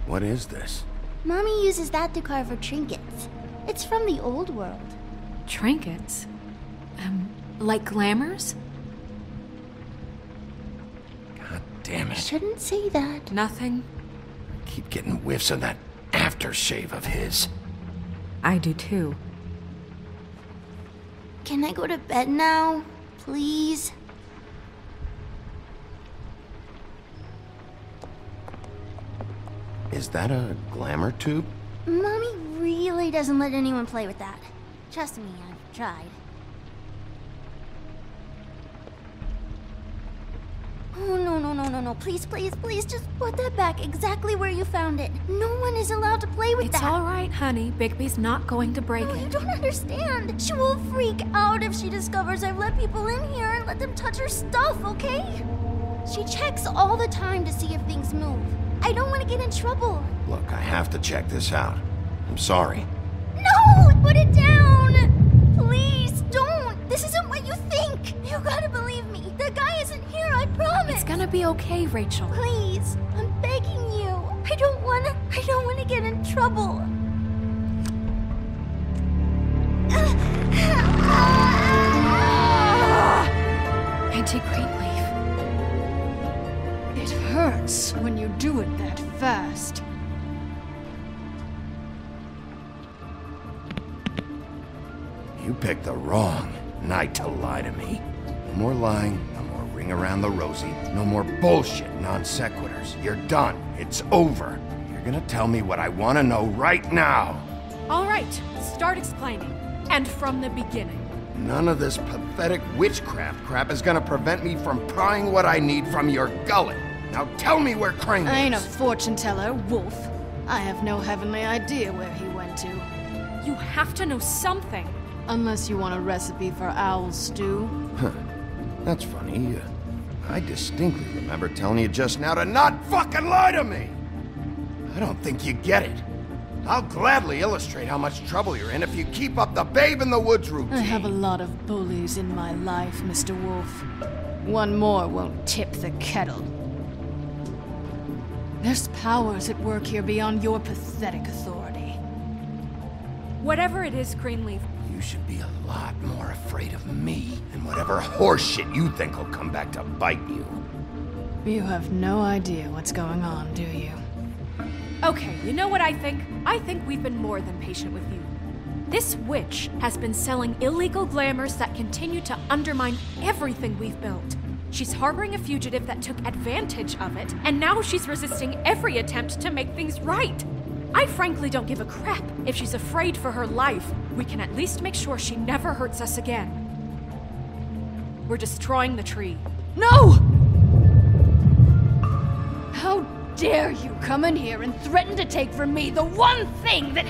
Speaker 3: What is this?
Speaker 4: Mommy uses that to carve her trinkets. It's from the old world.
Speaker 5: Trinkets? Like glamours?
Speaker 3: God damn it.
Speaker 4: Shouldn't say that.
Speaker 5: Nothing?
Speaker 3: I keep getting whiffs of that aftershave of his.
Speaker 5: I do too.
Speaker 4: Can I go to bed now? Please?
Speaker 3: Is that a glamour tube?
Speaker 4: Mommy really doesn't let anyone play with that. Trust me, I've tried. Oh, no. Please, just put that back exactly where you found it. No one is allowed to play with that.
Speaker 5: It's all right, honey. Bigby's not going to break it.
Speaker 4: You don't understand. She will freak out if she discovers I've let people in here and let them touch her stuff, okay? She checks all the time to see if things move. I don't want to get in trouble.
Speaker 3: Look, I have to check this out. I'm sorry.
Speaker 4: No! Put it down! Please, don't! This isn't what you think! You gotta believe me. The guy isn't here, I promise!
Speaker 5: It's gonna be okay, Rachel.
Speaker 4: Please, I'm begging you. I don't wanna get in trouble.
Speaker 5: Auntie Greenleaf.
Speaker 17: It hurts when you do it that fast.
Speaker 3: You picked the wrong night to lie to me. No more lying, no more ring around the rosy, no more bullshit non sequiturs. You're done. It's over. You're gonna tell me what I want to know right now.
Speaker 5: All right, start explaining. And from the beginning.
Speaker 3: None of this pathetic witchcraft crap is gonna prevent me from prying what I need from your gullet. Now tell me where Crane is.
Speaker 17: I ain't a fortune teller, Wolf. I have no heavenly idea where he went to.
Speaker 5: You have to know something.
Speaker 17: Unless you want a recipe for owl stew.
Speaker 3: Huh. That's funny. I distinctly remember telling you just now to not fucking lie to me! I don't think you get it. I'll gladly illustrate how much trouble you're in if you keep up the Babe in the Woods routine.
Speaker 17: I have a lot of bullies in my life, Mr. Wolf. One more won't tip the kettle. There's powers at work here beyond your pathetic authority.
Speaker 5: Whatever it is, Greenleaf.
Speaker 3: You should be a lot more afraid of me than whatever horseshit you think will come back to bite you.
Speaker 17: You have no idea what's going on, do you?
Speaker 5: Okay, you know what I think? I think we've been more than patient with you. This witch has been selling illegal glamours that continue to undermine everything we've built. She's harboring a fugitive that took advantage of it, and now she's resisting every attempt to make things right. I frankly don't give a crap if she's afraid for her life. We can at least make sure she never hurts us again. We're destroying the tree.
Speaker 17: No! How dare you come in here and threaten to take from me the one thing that...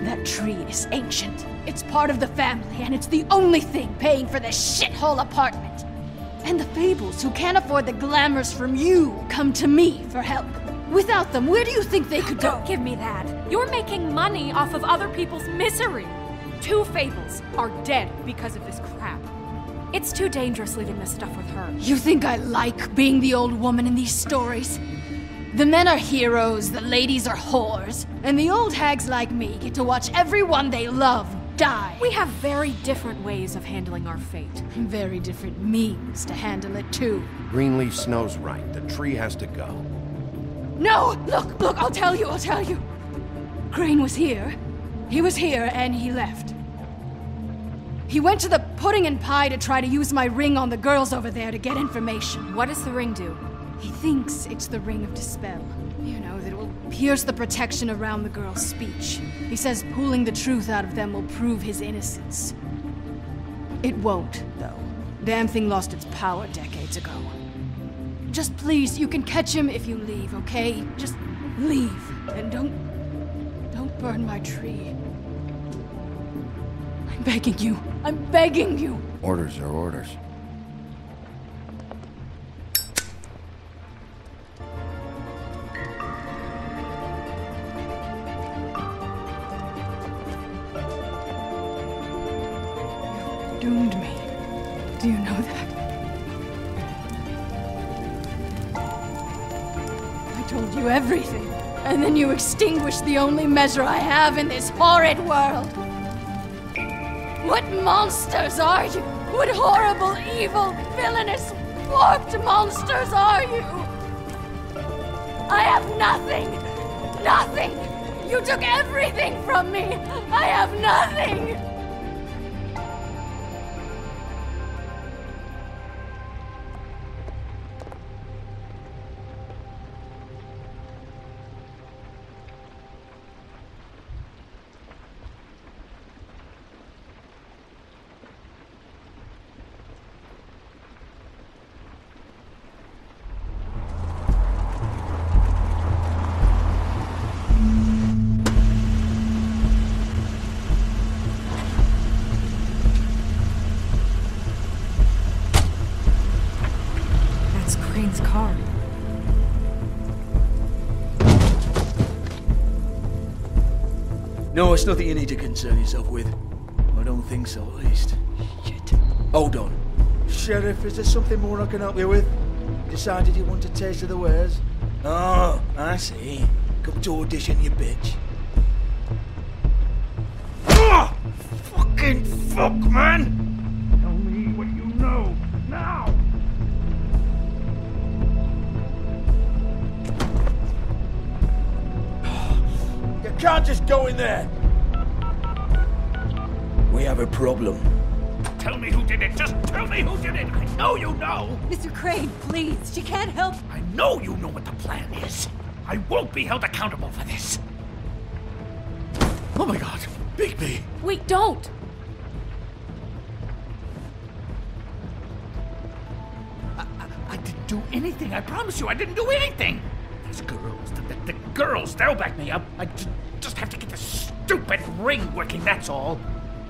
Speaker 17: That tree is ancient. It's part of the family, and it's the only thing paying for this shithole apartment. And the Fables, who can't afford the glamours from you, come to me for help. Without them, where do you think they could go?
Speaker 5: Don't give me that. You're making money off of other people's misery. 2 Fables are dead because of this crap. It's too dangerous leaving this stuff with her.
Speaker 17: You think I like being the old woman in these stories? The men are heroes, the ladies are whores, and the old hags like me get to watch everyone they love die.
Speaker 5: We have very different ways of handling our fate.
Speaker 17: Very different means to handle it, too.
Speaker 3: Greenleaf Snow's right. The tree has to go.
Speaker 17: No! Look, I'll tell you. Crane was here. He was here, and he left. He went to the pudding and pie to try to use my ring on the girls over there to get information.
Speaker 5: What does the ring do?
Speaker 17: He thinks it's the Ring of Dispel. You know, that it will pierce the protection around the girls' speech. He says pulling the truth out of them will prove his innocence. It won't, though. Damn thing lost its power decades ago. Just please, you can catch him if you leave, okay? Just leave, and don't burn my tree. I'm begging you. I'm begging you.
Speaker 3: Orders are orders.
Speaker 17: Doomed me. Do you know that? I told you everything, and then you extinguished the only measure I have in this horrid world. What monsters are you? What horrible, evil, villainous, warped monsters are you? I have nothing! Nothing! You took everything from me! I have nothing!
Speaker 5: Car.
Speaker 18: No, it's nothing you need to concern yourself with. I don't think so, at least. Shit. Hold on. Sheriff, is there something more I can help you with? Decided you want a taste of the wares? Oh, I see. Come to audition, you bitch. Ah! Fucking fuck, man! Tell me what you know, now! You can't just go in there! We have a problem.
Speaker 10: Tell me who did it! Just tell me who did it! I know you know!
Speaker 19: Mr. Crane, please, she can't help.
Speaker 10: I know you know what the plan is. I won't be held accountable for this.
Speaker 18: Oh my god, Bigby!
Speaker 5: Wait, don't!
Speaker 10: I didn't do anything, I promise you, I didn't do anything! These girls, the girls, they'll back me up. I just have to get this stupid ring working, that's all.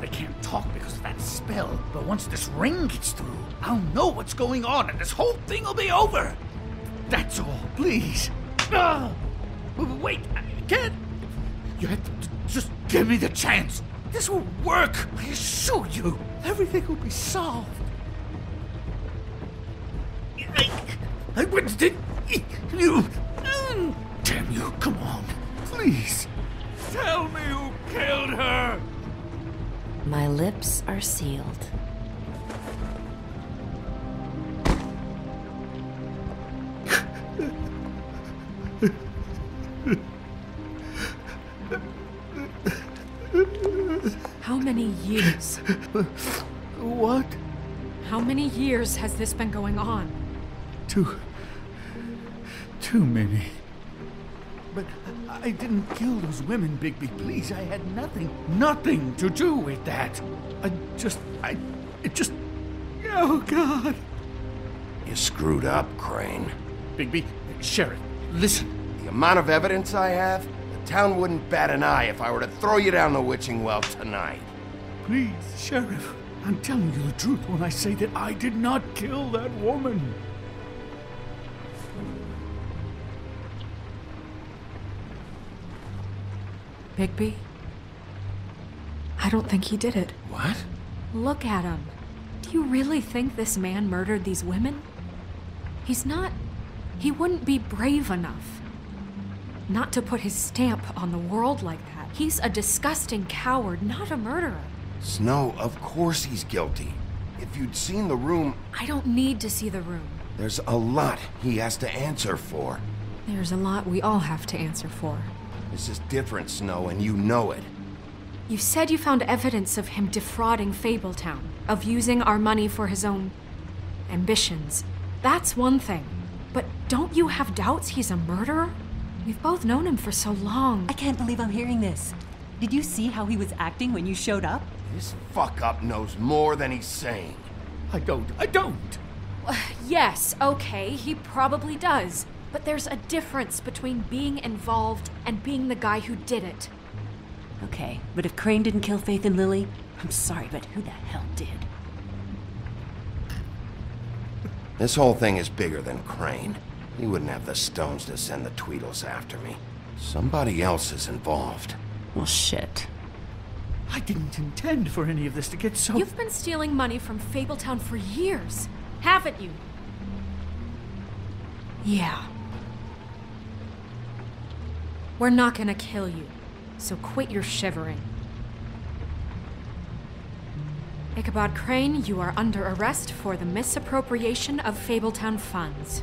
Speaker 10: They can't talk because of that spell, but once this ring gets through, I'll know what's going on and this whole thing will be over. That's all, please. Wait, I can't. You have to just give me the chance. This will work, I assure you. Everything will be solved. I went to you. Damn you, come on, please. Tell me who killed her.
Speaker 9: My lips are sealed.
Speaker 5: How many years?
Speaker 1: What?
Speaker 5: How many years has this been going on?
Speaker 1: Too many.
Speaker 10: But I didn't kill those women, Bigby. Please, I had nothing to do with that. Oh, God.
Speaker 3: You screwed up, Crane.
Speaker 10: Bigby, Sheriff, listen.
Speaker 3: The amount of evidence I have, the town wouldn't bat an eye if I were to throw you down the witching well tonight.
Speaker 1: Please, Sheriff, I'm telling you the truth when I say that I did not kill that woman.
Speaker 5: Bigby? I don't think he did it.
Speaker 3: What?
Speaker 5: Look at him. Do you really think this man murdered these women? He's not... He wouldn't be brave enough. Not to put his stamp on the world like that. He's a disgusting coward, not a murderer.
Speaker 3: Snow, of course he's guilty. If you'd seen the room...
Speaker 5: I don't need to see the room.
Speaker 3: There's a lot he has to answer for.
Speaker 5: There's a lot we all have to answer for.
Speaker 3: This is different, Snow, and you know it.
Speaker 5: You said you found evidence of him defrauding Fabletown, of using our money for his own ambitions. That's one thing. But don't you have doubts he's a murderer? We've both known him for so long.
Speaker 19: I can't believe I'm hearing this. Did you see how he was acting when you showed up?
Speaker 3: This fuck-up knows more than he's saying.
Speaker 10: I don't.
Speaker 5: Yes, okay, he probably does. But there's a difference between being involved and being the guy who did it.
Speaker 19: Okay, but if Crane didn't kill Faith and Lily, I'm sorry, but who the hell did?
Speaker 3: This whole thing is bigger than Crane. He wouldn't have the stones to send the Tweedles after me. Somebody else is involved.
Speaker 19: Well, shit.
Speaker 10: I didn't intend for any of this to get so...
Speaker 5: You've been stealing money from Fabletown for years, haven't you? Yeah. We're not gonna kill you, so quit your shivering. Ichabod Crane, you are under arrest for the misappropriation of Fabletown funds.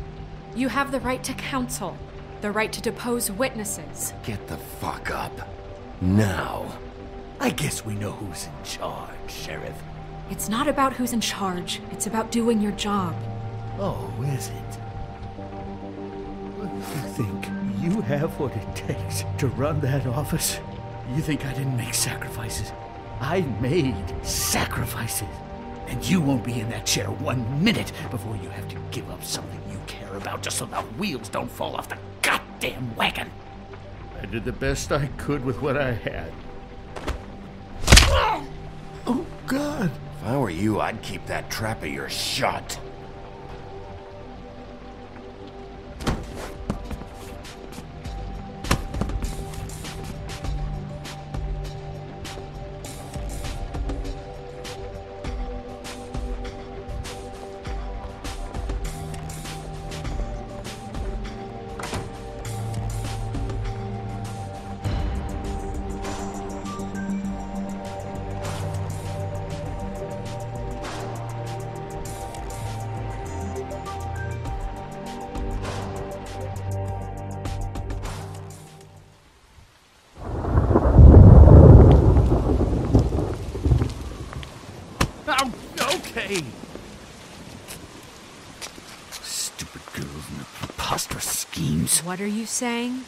Speaker 5: You have the right to counsel, the right to depose witnesses.
Speaker 3: Get the fuck up. Now.
Speaker 10: I guess we know who's in charge, Sheriff.
Speaker 5: It's not about who's in charge, it's about doing your job.
Speaker 10: Oh, is it? You think you have what it takes to run that office? You think I didn't make sacrifices? I made sacrifices. And you won't be in that chair 1 minute before you have to give up something you care about just so the wheels don't fall off the goddamn wagon. I did the best I could with what I had. Oh, God.
Speaker 3: If I were you, I'd keep that trap of yours shut.
Speaker 10: Stupid girls and their preposterous schemes.
Speaker 5: What are you saying?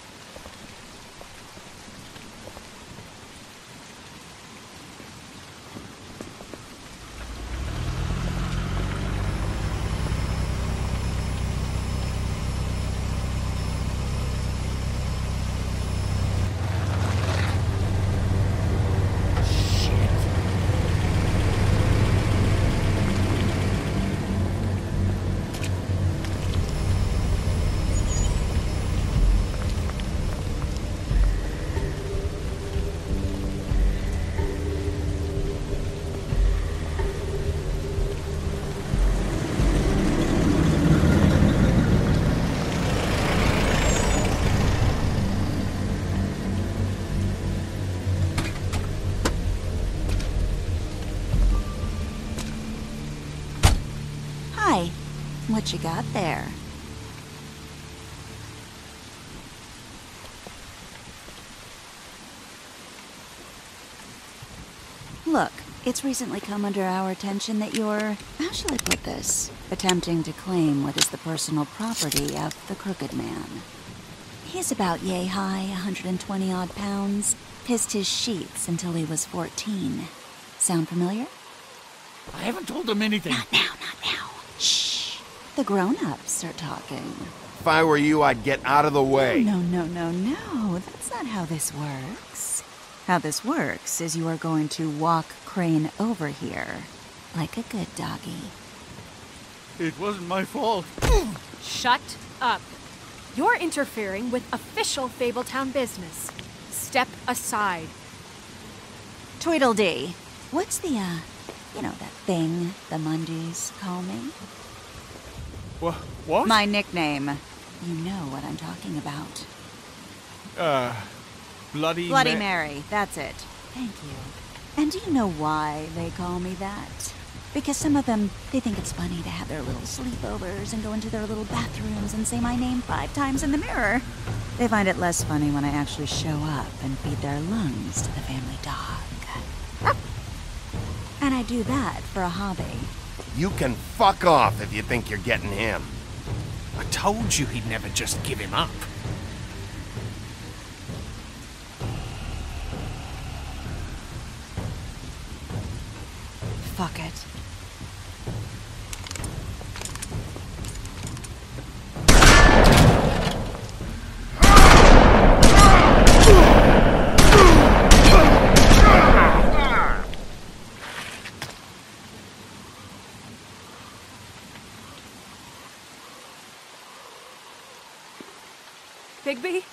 Speaker 20: What you got there? Look, it's recently come under our attention that you're, how shall I put this, attempting to claim what is the personal property of the Crooked Man. He's about yay high, 120 odd pounds, pissed his sheets until he was 14. Sound familiar?
Speaker 10: I haven't told them anything.
Speaker 20: Not now, not now. Shh. The grown-ups are talking.
Speaker 3: If I were you, I'd get out of the way.
Speaker 20: No, no, no, no. That's not how this works. How this works is you are going to walk Crane over here, like a good doggy.
Speaker 10: It wasn't my fault.
Speaker 5: Shut up. You're interfering with official Fabletown business. Step aside.
Speaker 20: Tweedledee. What's the, you know, that thing the Mundys call me?
Speaker 10: What?
Speaker 20: My nickname. You know what I'm talking about.
Speaker 10: Bloody
Speaker 20: Mary, that's it. Thank you. And do you know why they call me that? Because some of them, they think it's funny to have their little sleepovers and go into their little bathrooms and say my name 5 times in the mirror. They find it less funny when I actually show up and feed their lungs to the family dog. And I do that for a hobby.
Speaker 3: You can fuck off if you think you're getting him.
Speaker 10: I told you he'd never just give him up.
Speaker 20: Fuck it.
Speaker 5: Bigby?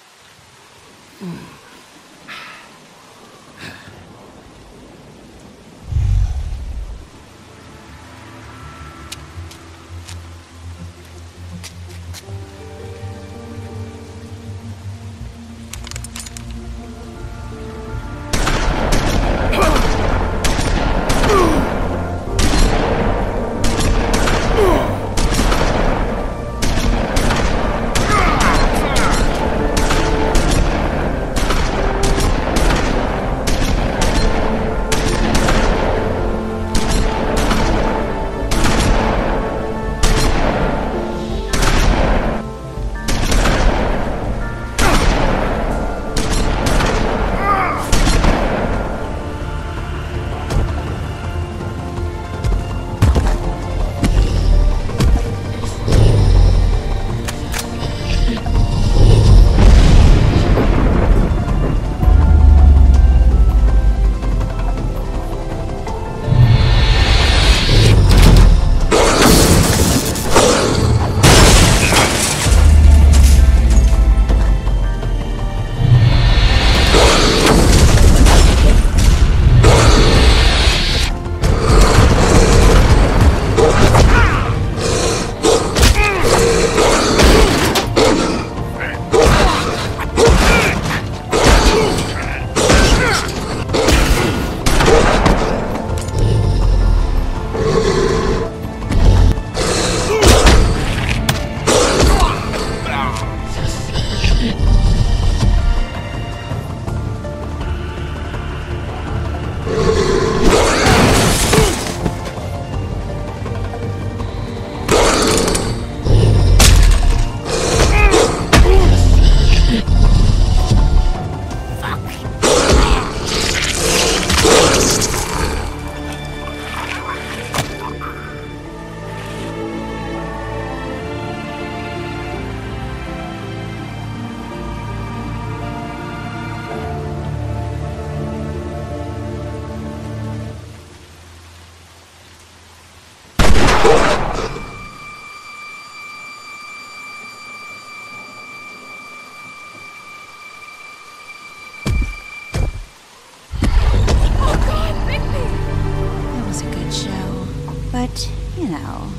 Speaker 20: But, you know,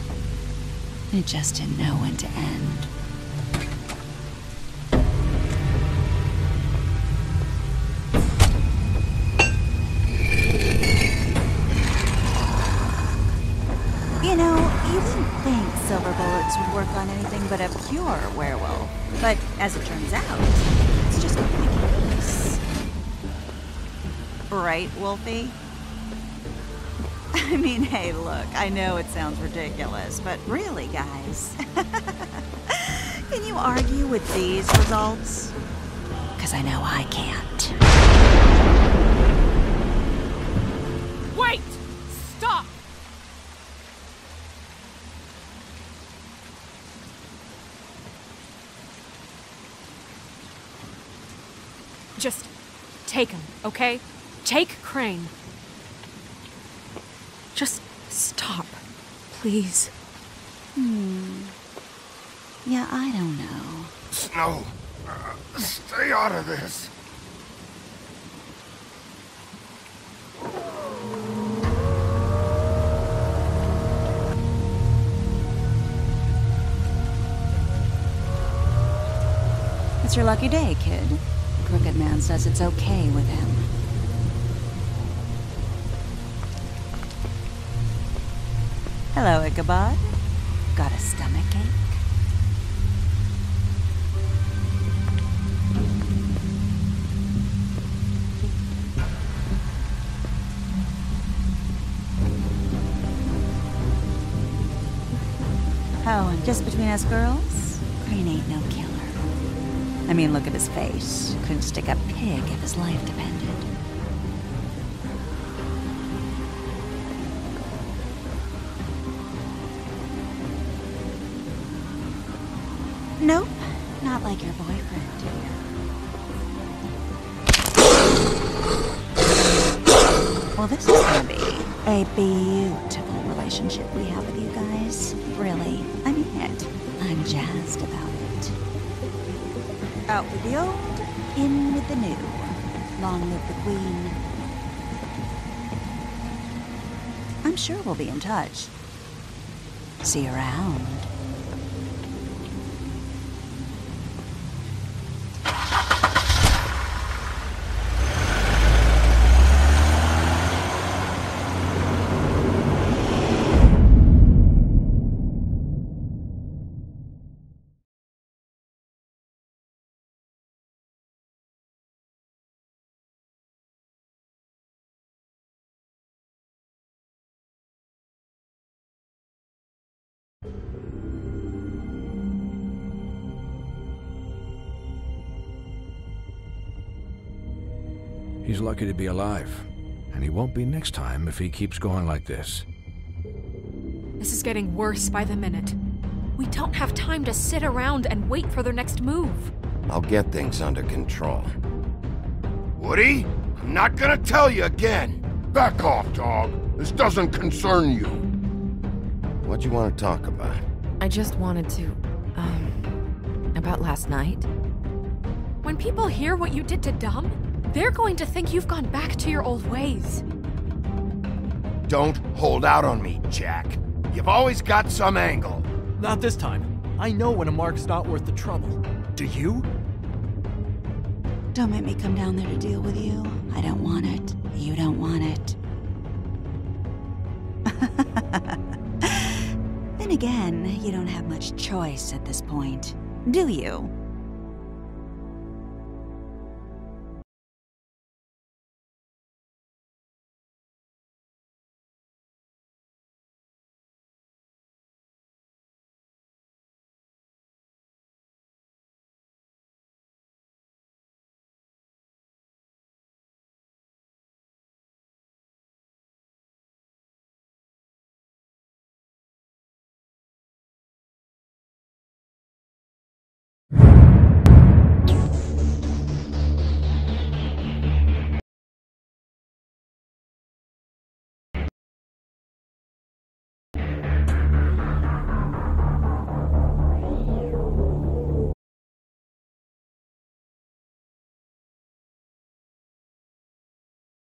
Speaker 20: it just didn't know when to end. You know, you wouldn't think silver bullets would work on anything but a pure werewolf. But as it turns out, it's just ridiculous. Right, Wolfie? I mean, hey, look, I know it sounds ridiculous, but really, guys, can you argue with these results? Because I know I can't.
Speaker 5: Wait! Stop! Just take him, okay? Take Crane. Just stop, please.
Speaker 20: Yeah, I don't know.
Speaker 16: Snow, stay out of this.
Speaker 20: It's your lucky day, kid. Crooked Man says it's okay with him. Hello, Ichabod. Got a stomachache? Oh, and just between us girls, Crane ain't no killer. I mean, look at his face. Couldn't stick a pig if his life depended. Nope, not like your boyfriend, dear. Well, this is gonna be a beautiful relationship we have with you guys. Really, I mean it. I'm jazzed about it. Out with the old, in with the new. Long live the Queen. I'm sure we'll be in touch. See you around.
Speaker 13: He's lucky to be alive, and he won't be next time if he keeps going like this.
Speaker 5: This is getting worse by the minute. We don't have time to sit around and wait for their next move.
Speaker 3: I'll get things under control.
Speaker 16: Woody, I'm not gonna tell you again. Back off, dog. This doesn't concern you.
Speaker 3: What you want to talk about?
Speaker 9: I just wanted to, about last night.
Speaker 5: When people hear what you did to Dom, they're going to think you've gone back to your old ways.
Speaker 3: Don't hold out on me, Jack. You've always got some angle.
Speaker 11: Not this time. I know when a mark's not worth the trouble. Do you?
Speaker 20: Don't make me come down there to deal with you. I don't want it. You don't want it. Then again, you don't have much choice at this point, do you?